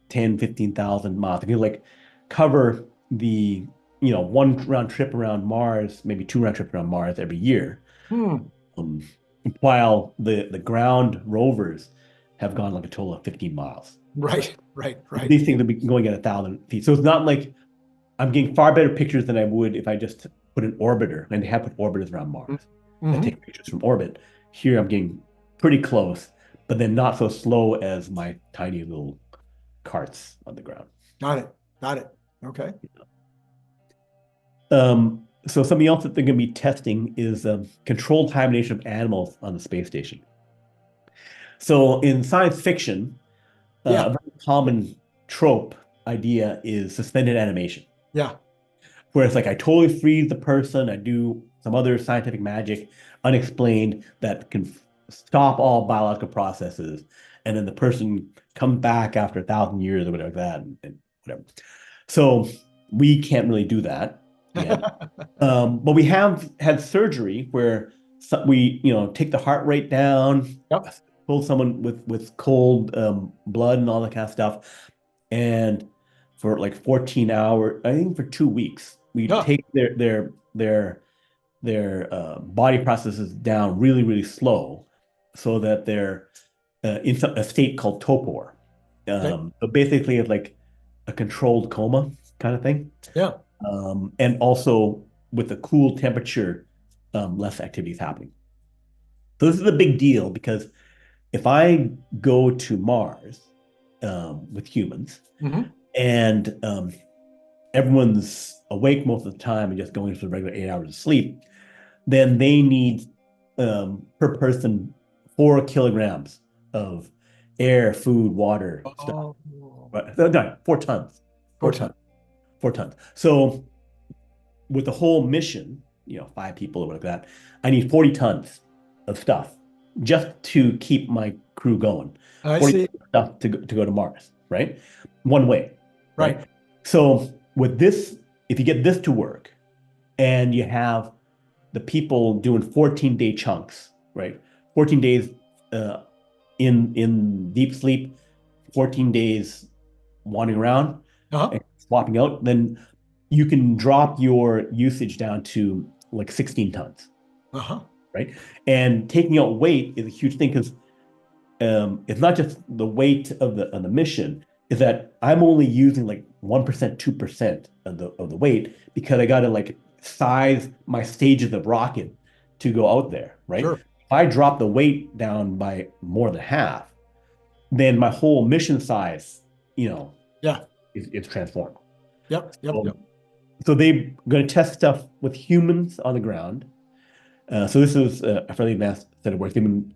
10, 15,000 miles. It can like cover the one round trip around Mars, maybe two round trips around Mars every year. Hmm. Um, while the ground rovers have gone like a total of 15 miles. Right. Right. Right. These things will be going at 1,000 feet. So it's not like I'm getting far better pictures than I would if I just put an orbiter, and they have put orbiters around Mars that Hmm. take pictures from orbit. Here I'm getting pretty close, but then not so slow as my tiny little carts on the ground. Got it. Got it. Okay. So something else that they're going to be testing is controlled hibernation of animals on the space station. So in science fiction, Yeah. a very common trope idea is suspended animation. Yeah. Where it's like I totally freeze the person, I do some other scientific magic, unexplained, that can stop all biological processes, and then the person comes back after 1,000 years or whatever like that, and whatever. So we can't really do that yet. But we have had surgery where we, take the heart rate down, Yep. pull someone with cold blood and all that kind of stuff, and for like 14 hours, I think for 2 weeks, we Yeah. take their body processes down really, really slow, so that they're in a state called torpor. Okay. So basically, it's like a controlled coma kind of thing. Yeah. And also with the cool temperature, less activity is happening. So this is a big deal because if I go to Mars with humans Hmm. and everyone's awake most of the time and just going for the regular 8 hours of sleep, then they need per person 4 kilograms of air, food, water, stuff. Oh, Right? No, 4 tons, four 4 times. tons, 4 tons. So with the whole mission, 5 people or whatever like that, I need 40 tons of stuff just to keep my crew going. I 40 see. tons of stuff to go to Mars, right? One way, Right. right? So with this, if you get this to work and you have the people doing 14-day chunks, right? 14 days uh, in deep sleep, 14 days wandering around Uh-huh. and swapping out, then you can drop your usage down to like 16 tons, Uh-huh. right? And taking out weight is a huge thing because it's not just the weight of the mission, is that I'm only using like 1%, 2% of the weight because I got to like size my stages of rocket to go out there, right? Sure. If I drop the weight down by more than half, then my whole mission size, you know, Yeah. is transformed. Yep. Yep. So, Yep. so they're going to test stuff with humans on the ground. So this is a fairly advanced set of work. They've been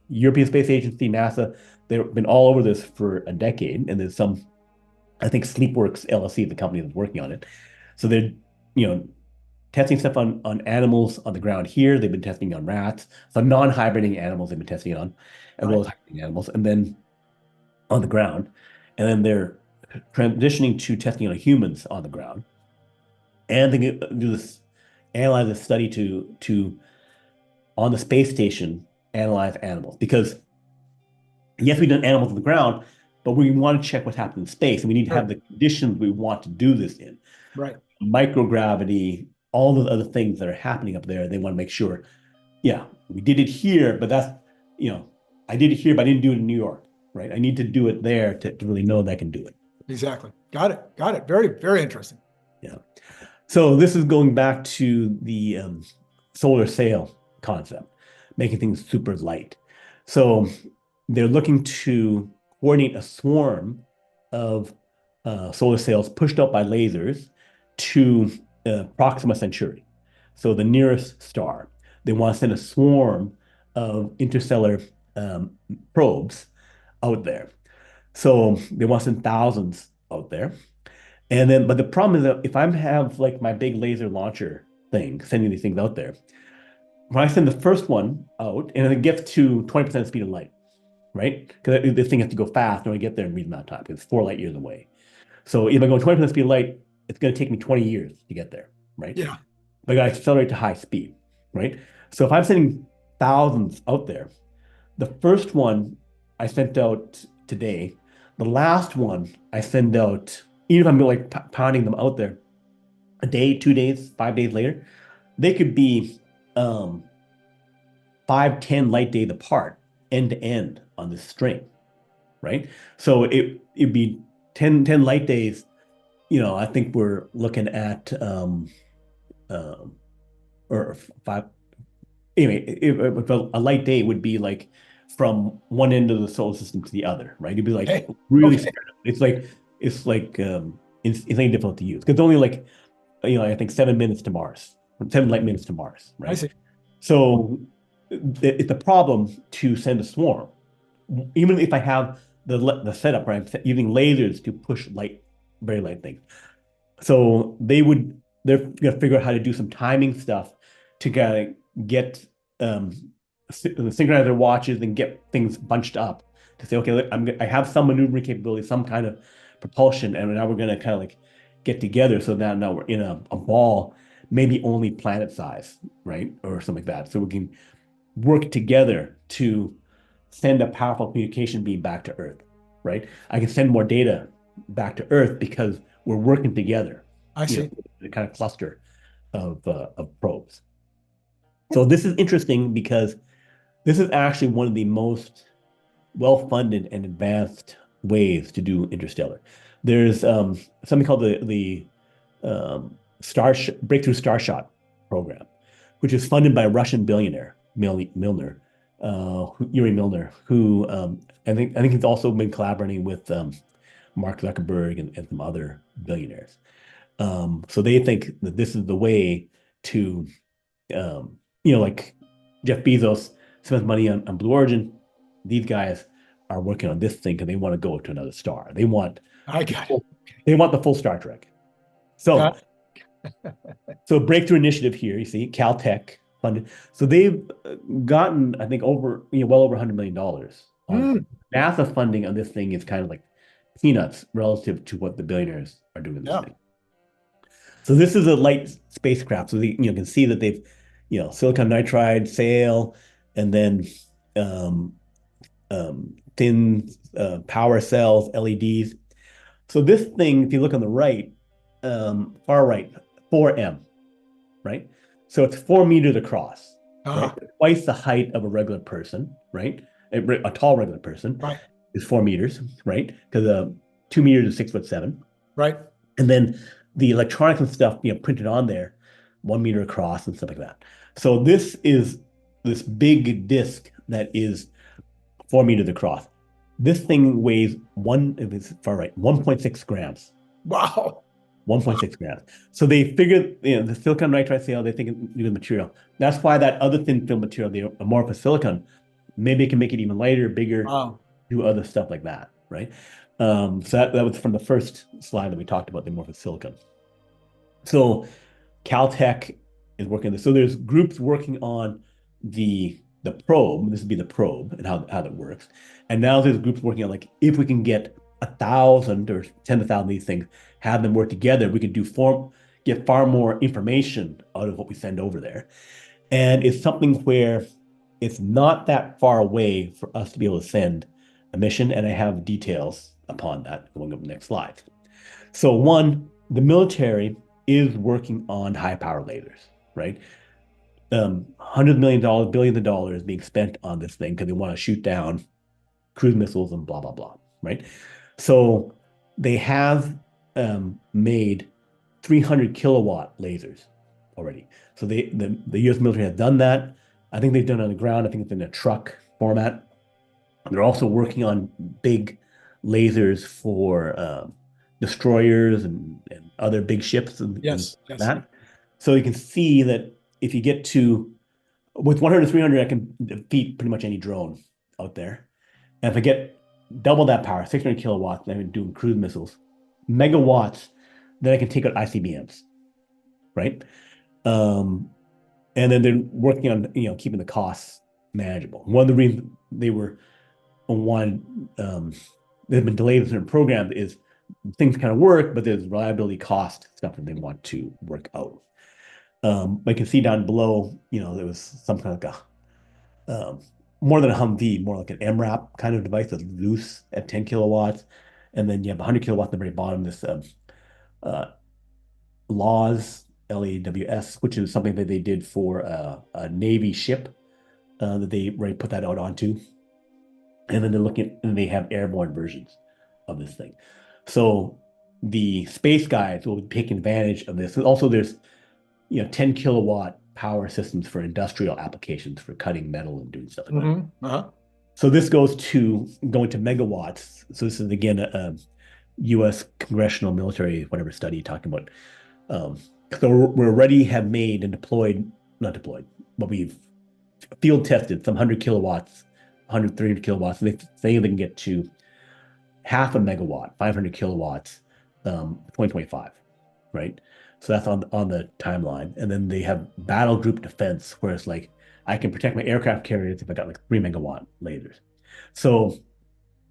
European Space Agency, NASA, they've been all over this for a decade, and there's some, I think Sleepworks LLC, the company that's working on it. So they're, you know, testing stuff on animals on the ground here. They've been testing on rats, some non-hibernating animals they've been testing on, as well Right. as hibernating animals, and then on the ground. And then they're transitioning to testing on humans on the ground. And they do this, analyze this study to on the space station analyze animals because yes, we've done animals on the ground, but we want to check what happens in space, and we need to have Sure. the conditions we want to do this in. Right. Microgravity, all the other things that are happening up there. They want to make sure, yeah, we did it here, but that's, you know, I did it here, but I didn't do it in New York, right? I need to do it there to really know that I can do it. Exactly. Got it. Got it. Very, very interesting. Yeah. So this is going back to the solar sail concept, making things super light. So they're looking to coordinate a swarm of solar sails pushed out by lasers to Proxima Centauri, so the nearest star. They want to send a swarm of interstellar um, probes out there. So they want to send thousands out there. And then, but the problem is that if I have like my big laser launcher thing, sending these things out there, when I send the first one out and it gets to 20% speed of light, right? Because this thing has to go fast when I get there in reasonable amount of time because it's 4 light years away. So if I go 20% speed of light, it's going to take me 20 years to get there, right? Yeah. But I got to accelerate to high speed, right? So if I'm sending thousands out there, the first one I sent out today, the last one I send out, even if I'm like pounding them out there, a day, 2 days, 5 days later, they could be um, 5, 10 light days apart, end to end on this string, right? So it'd be 10 light days. I think we're looking at um, or five. Anyway, if a light day would be like from one end of the solar system to the other, right? It'd be like Okay. really Okay. spread out. It's like it's ain't difficult to use because it's only like I think 7 minutes to Mars, 7 light minutes to Mars, I right? see. So it's a problem to send a swarm, even if I have the setup where I'm using lasers to push light, very light things. So they're gonna figure out how to do some timing stuff to kind of get synchronize their watches and get things bunched up to say, okay, I have some maneuvering capability, some kind of propulsion, and now we're gonna kind of like get together so that now we're in a ball, maybe only planet size, right? Or something like that. So we can work together to send a powerful communication beam back to Earth, right? I can send more data back to Earth because we're working together, I see. the kind of cluster of probes. So this is interesting because this is actually one of the most well-funded and advanced ways to do interstellar. There's something called the Breakthrough Starshot program, which is funded by a Russian billionaire, Milner, Yuri Milner, who I think he's also been collaborating with Mark Zuckerberg and some other billionaires. So they think that this is the way to, like Jeff Bezos spends money on Blue Origin. These guys are working on this thing because they want to go to another star. I got it. They want the full Star Trek. Got So it. So breakthrough initiative here, you see, Caltech funded. So they've gotten, I think, well over $100 million on Mm, NASA funding on this thing is kind of like peanuts relative to what the billionaires are doing in this yeah. thing. So this is a light spacecraft. So you can see that they've, silicon nitride sail, and then um, thin power cells, LEDs. So this thing, if you look on the right, far right, 4M, right? So it's 4 meters across, right? Ah, Twice the height of a regular person, right? A tall regular person right. is 4 meters, right? Because 2 meters is 6'7". Right. And then the electronics and stuff, printed on there, 1 meter across and stuff like that. So this is this big disc that is 4 meters across. This thing weighs if it's far right, 1.6 grams. Wow. 1.6 grams. So they figured, the silicon nitride cell, they think it's new material. That's why that other thin film material, the amorphous silicon, maybe it can make it even lighter, bigger, Wow. do other stuff like that, right? So that was from the first slide that we talked about, the amorphous silicon. So Caltech is working on this. So there's groups working on the probe. This would be the probe and how that works. And now there's groups working on, like, if we can get 1,000 or 10,000 of these things, have them work together, we could get far more information out of what we send over there. And it's something where it's not that far away for us to be able to send a mission. And I have details upon that going up the next slide. So one, the military is working on high power lasers, right? $100 million, billions of dollars being spent on this thing because they want to shoot down cruise missiles and blah, blah, blah, right? So they have made 300 kilowatt lasers already. So the US military has done that. I think they've done it on the ground. I think it's in a truck format. They're also working on big lasers for destroyers and other big ships and Yes. Yes. that. So you can see that if you get with 100 to 300, I can defeat pretty much any drone out there. And if I get double that power, 600 kilowatts, then I'm doing cruise missiles, megawatts, then I can take out ICBMs, right? Um, and then they're working on keeping the costs manageable. One of the reasons they were one they've been delayed in certain programs is things kind of work, but there's reliability cost stuff that they want to work out. But you can see down below, there was some kind of like more than a Humvee, more like an MRAP kind of device that's loose at 10 kilowatts. And then you have 100 kilowatts at the very bottom, this uh, LAWS, LAWS, which is something that they did for a Navy ship that they already put that out onto. And then they have airborne versions of this thing. So the space guys will take advantage of this. And also there's 10 kilowatt power systems for industrial applications for cutting metal and doing stuff like that. Uh-huh. So this going to megawatts. So this is again a U.S. congressional military whatever study talking about. So we already have made and not deployed, but we've field tested some 100 kilowatts, 130 kilowatts. And they say they can get to half a megawatt, 500 kilowatts, 2025. right? So that's on the timeline. And then they have battle group defense, where it's like I can protect my aircraft carriers if I got like 3 megawatt lasers. So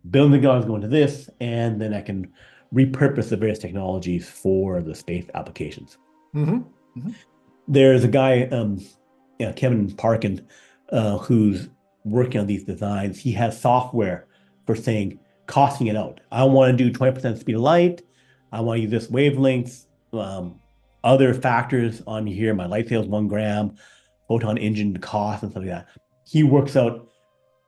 billions of dollars go into this, and then I can repurpose the various technologies for the space applications. Hmm. Hmm. There's a guy, yeah, Kevin Parkin, who's working on these designs. He has software for saying, costing it out. I want to do 20% speed of light. I want to use this wavelengths. Um, Other factors on here, my light sail is 1 gram, photon engine cost and stuff like that. He works out,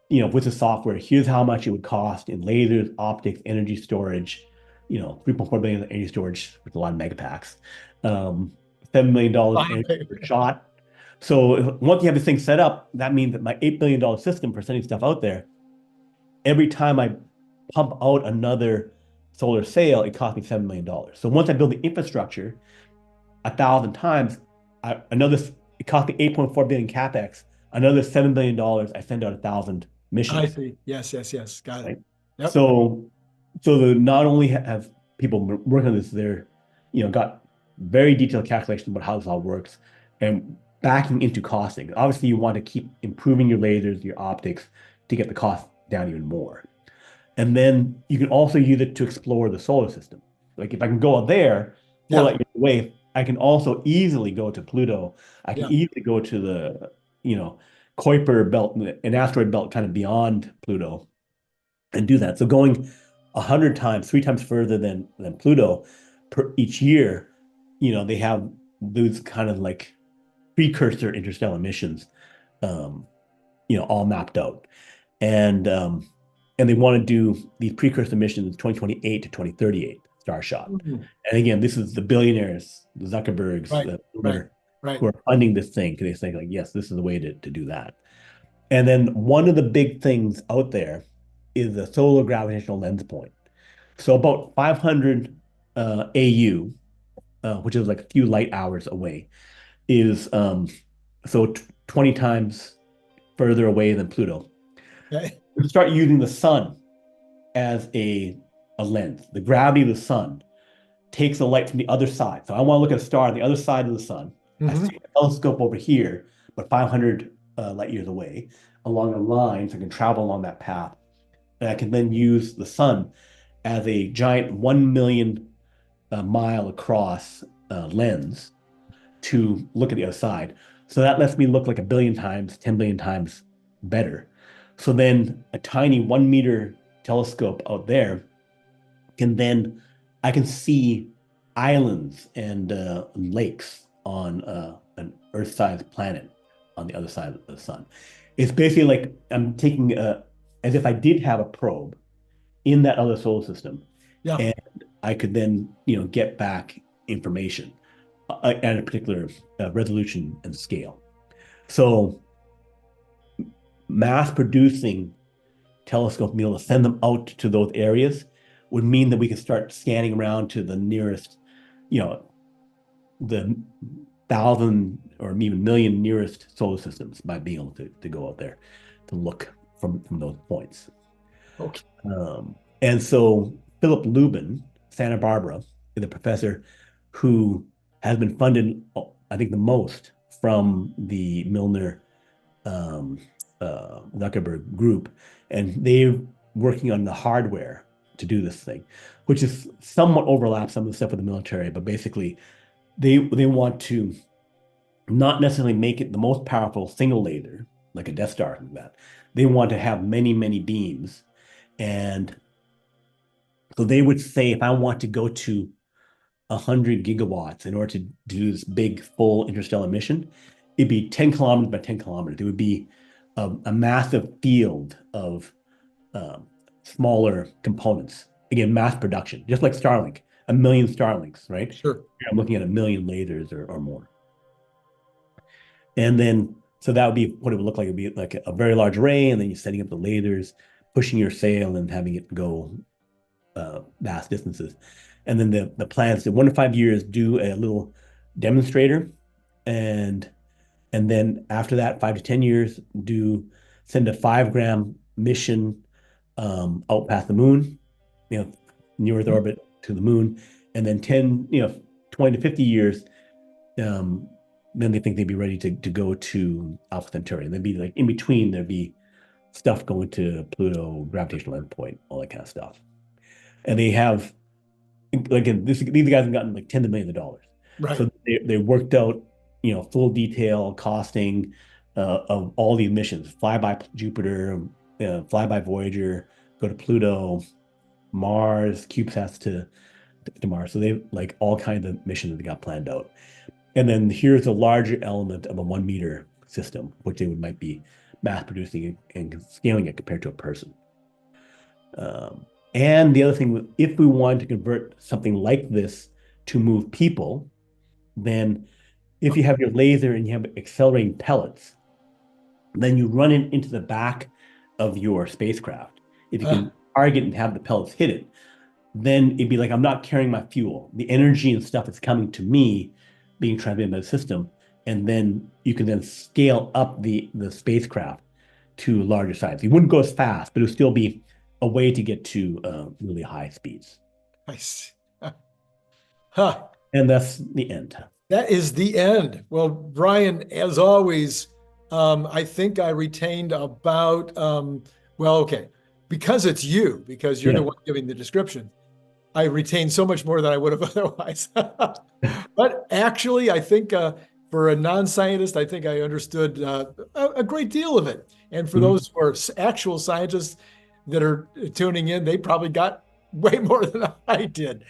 with the software, here's how much it would cost in lasers, optics, energy storage, 3.4 billion energy storage with a lot of megapacks, $7 million energy per shot. So once you have this thing set up, that means that my $8 billion system for sending stuff out there, every time I pump out another solar sail, it costs me $7 million. So once I build the infrastructure 1,000 times, another it cost me 8.4 billion capex, another $7 billion. I send out 1,000 I missions, see. Yes, yes, yes. Got it. right? Yep. So not only have people working on this, they're got very detailed calculations about how this all works and backing into costing. Obviously, you want to keep improving your lasers, your optics to get the cost down even more. And then you can also use it to explore the solar system. Like if I can go out there, 4 light Yeah. years away, I can also easily go to Pluto. I can Yeah. easily go to the, Kuiper belt, an asteroid belt kind of beyond Pluto, and do that. So going 100 times, 3 times further than Pluto per each year, they have those kind of like precursor interstellar missions, um, all mapped out. And they want to do these precursor missions 2028 to 2038 Starshot. Mhm. And again, this is the billionaires, the Zuckerbergs, Right. the Right. Lunar, Right. who are funding this thing because they say like, yes, this is the way to do that. And then one of the big things out there is the solar gravitational lens point. So about 500 AU, which is like a few light hours away, is so 20 times further away than Pluto. Okay. We start using the sun as a lens. The gravity of the sun takes the light from the other side. So I want to look at a star on the other side of the sun. I Hmm. stick a telescope over here, but 500 light years away along a line, so I can travel along that path. And I can then use the sun as a giant 1 million mile across lens to look at the other side. So that lets me look like a billion times, 10 billion times better. So then a tiny 1 meter telescope out there can then, I can see islands and lakes on an Earth-sized planet on the other side of the sun. It's basically like I'm taking as if I did have a probe in that other solar system, Yeah. and I could then get back information at a particular resolution and scale. So mass producing telescope, being able to send them out to those areas would mean that we could start scanning around to the nearest, you know, the 1,000 or even million nearest solar systems by being able to go out there to look from those points. Okay. And so Philip Lubin, Santa Barbara, is a professor who has been funded, I think, the most from the Milner um, Zuckerberg group, and they're working on the hardware to do this thing, which is somewhat overlaps some of the stuff with the military, but basically they want to not necessarily make it the most powerful single laser like a Death Star like that. They want to have many, many beams. And so they would say if I want to go to 100 gigawatts in order to do this big full interstellar mission, it'd be 10 kilometers by 10 kilometers. It would be a massive field of um, smaller components. Again, mass production, just like Starlink, a million Starlinks, right? Sure. I'm looking at a million lasers or more. And then, so that would be what it would look like. It'd be like a very large array, and then you're setting up the lasers, pushing your sail, and having it go vast distances. And then the plans to 1 to 5 years do a little demonstrator, and then after that, 5 to 10 years, do send a 5 gram mission out past the moon, near Earth Mhm. orbit to the moon, and then 20 to 50 years, um, then they think they'd be ready to go to Alpha Centauri. And then be like in between, there'd be stuff going to Pluto, gravitational endpoint, all that kind of stuff. And they have, again, these guys have gotten like tens of millions of dollars. Right. So they worked out, full detail costing of all these missions, fly by Jupiter, fly by Voyager, go to Pluto, Mars, CubeSats to Mars. So they like all kinds of missions that they got planned out. And then here's a larger element of a 1 meter system, which they might be mass producing and scaling it compared to a person. And the other thing, if we wanted to convert something like this to move people, then if you have your laser and you have accelerating pellets, then you run it into the back of your spacecraft. If you Ah, can target and have the pellets hit it, then it'd be like I'm not carrying my fuel. The energy and stuff is coming to me, being transmitted by the system, and then you can then scale up the spacecraft to larger size. You wouldn't go as fast, but it would still be a way to get to really high speeds. I see. Huh. And that's the end. That is the end. Well, Brian, as always, I think I retained about, well, okay, because it's you, because you're the Yeah. one giving the description, I retained so much more than I would have otherwise. But actually, I think for a non-scientist, I think I understood a great deal of it. And for Mhm. those who are actual scientists that are tuning in, they probably got way more than I did.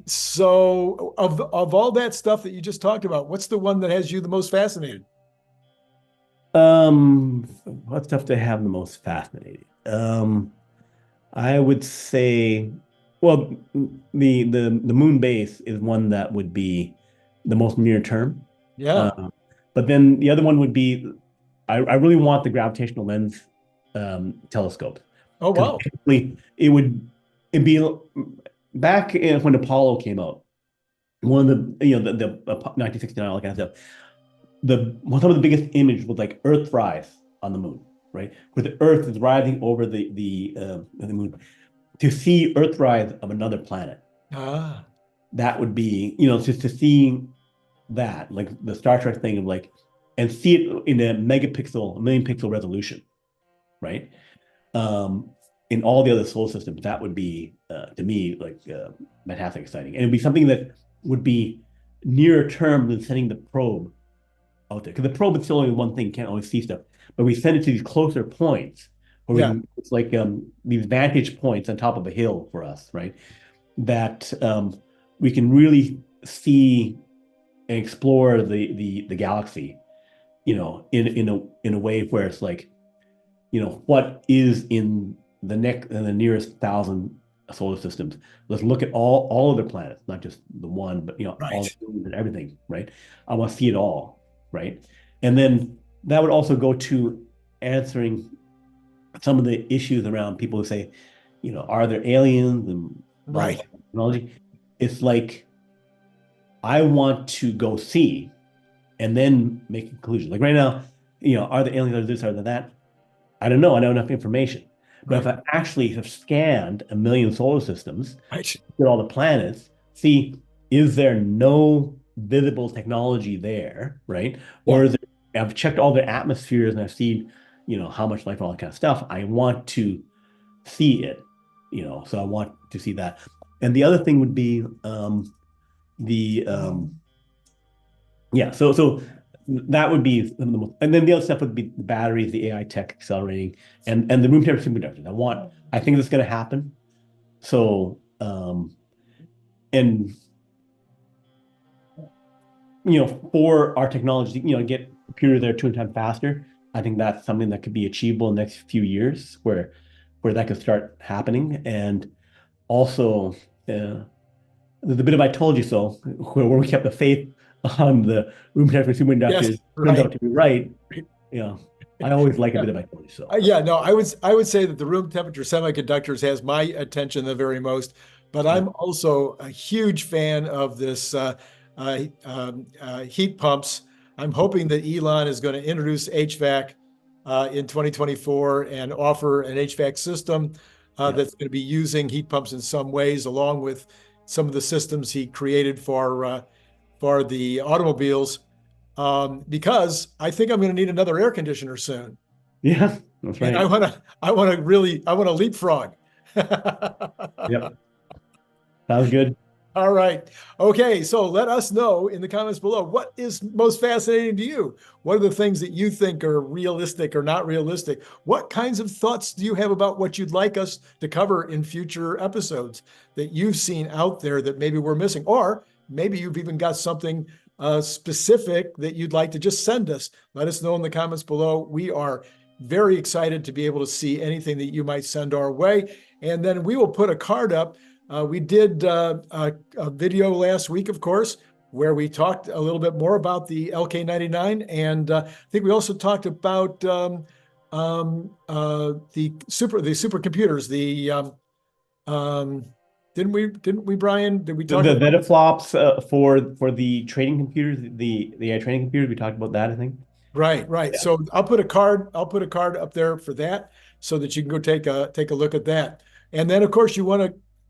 So of all that stuff that you just talked about, what's the one that has you the most fascinated? What stuff do I have the most fascinating? I would say, well, the moon base is one that would be the most near term. Yeah. Uh, but then the other one would be, I really want the gravitational lens telescope Oh, because wow. basically it'd be back when Apollo came out. One of the 1969, all that kind of stuff. Some of the biggest image was like Earthrise on the moon, right? Where the Earth is rising over the moon. To see Earthrise of another planet, Ah, that would be, just to see that, like the Star Trek thing of like, and see it in a million pixel resolution, right? Um, in all the other solar systems, that would be to me like fantastic, exciting, and it'd be something that would be nearer term than sending the probe out there, because the probe is still only one thing, can't always see stuff. But we send it to these closer points where we yeah. can, it's like these vantage points on top of a hill for us, right? That we can really see and explore the galaxy, in a way where it's like, what is in the nearest thousand solar systems. Let's look at all of the planets, not just the one, but all the Right. moons and everything, right? I want to see it all, right? And then that would also go to answering some of the issues around people who say, are there aliens and blah blah, Right. blah technology? It's like I want to go see and then make a conclusion. Like right now, are there aliens, are there this, are there that? I don't know. I don't have enough information. But if Right. I actually have scanned a million solar systems, Right. at all the planets, see, is there no visible technology there, right? Yeah. Or is there, I've checked all their atmospheres and I've seen, how much life and all that kind of stuff. I want to see it, so I want to see that. And the other thing would be the yeah, so that would be some of the most, and then the other stuff would be the batteries, the AI tech accelerating, and the room temperature superconductors. I think that's going to happen. So, and for our technology, get computer there 2 times faster. I think that's something that could be achievable in the next few years, where that could start happening, and also the bit of I told you so, where we kept the faith on the room temperature Yes. superconductors turned Right. out to be right. Yeah, I always like a bit of I told you so. Yeah, no, I would say that the room temperature semiconductors has my attention the very most, but Yeah, I'm also a huge fan of this heat pumps. I'm hoping that Elon is going to introduce HVAC in 2024 and offer an HVAC system yeah, that's going to be using heat pumps in some ways, along with some of the systems he created for the automobiles, because I think I'm going to need another air conditioner soon, Yeah, that's and right. I want to leapfrog. Yep. Sounds good. All right. Okay. So let us know in the comments below what is most fascinating to you. What are the things that you think are realistic or not realistic? What kinds of thoughts do you have about what you'd like us to cover in future episodes that you've seen out there that maybe we're missing? Or maybe you've even got something specific that you'd like to just send us. Let us know in the comments below. We are very excited to be able to see anything that you might send our way. And then we will put a card up. We did a video last week, of course, where we talked a little bit more about the LK99, and I think we also talked about the supercomputers. Didn't we, Brian? Did we talk The about? petaflops for the training computers, the AI training computers, we talked about that, I think. Right, right. Yeah. So I'll put a card up there for that so that you can go take a look at that. And then of course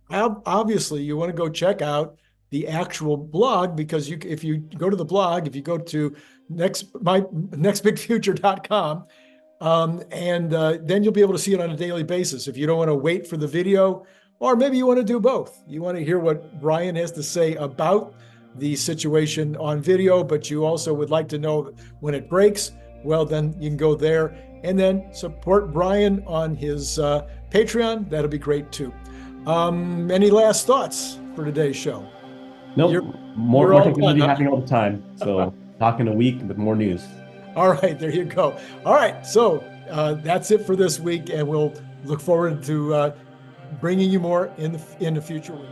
obviously you want to go check out the actual blog, because if you go to the blog, if you go to nextbigfuture.com, and then you'll be able to see it on a daily basis. If you don't want to wait for the video, or maybe you want to do both. You want to hear what Brian has to say about the situation on video, but you also would like to know when it breaks. Well, then you can go there and then support Brian on his Patreon. That'll be great too. Any last thoughts for today's show? You're Nope. More you're more all done, technology huh? happening all the time. So talk in a week with more news. All right, there you go. All right, so that's it for this week, and we'll look forward to bringing you more in the future week.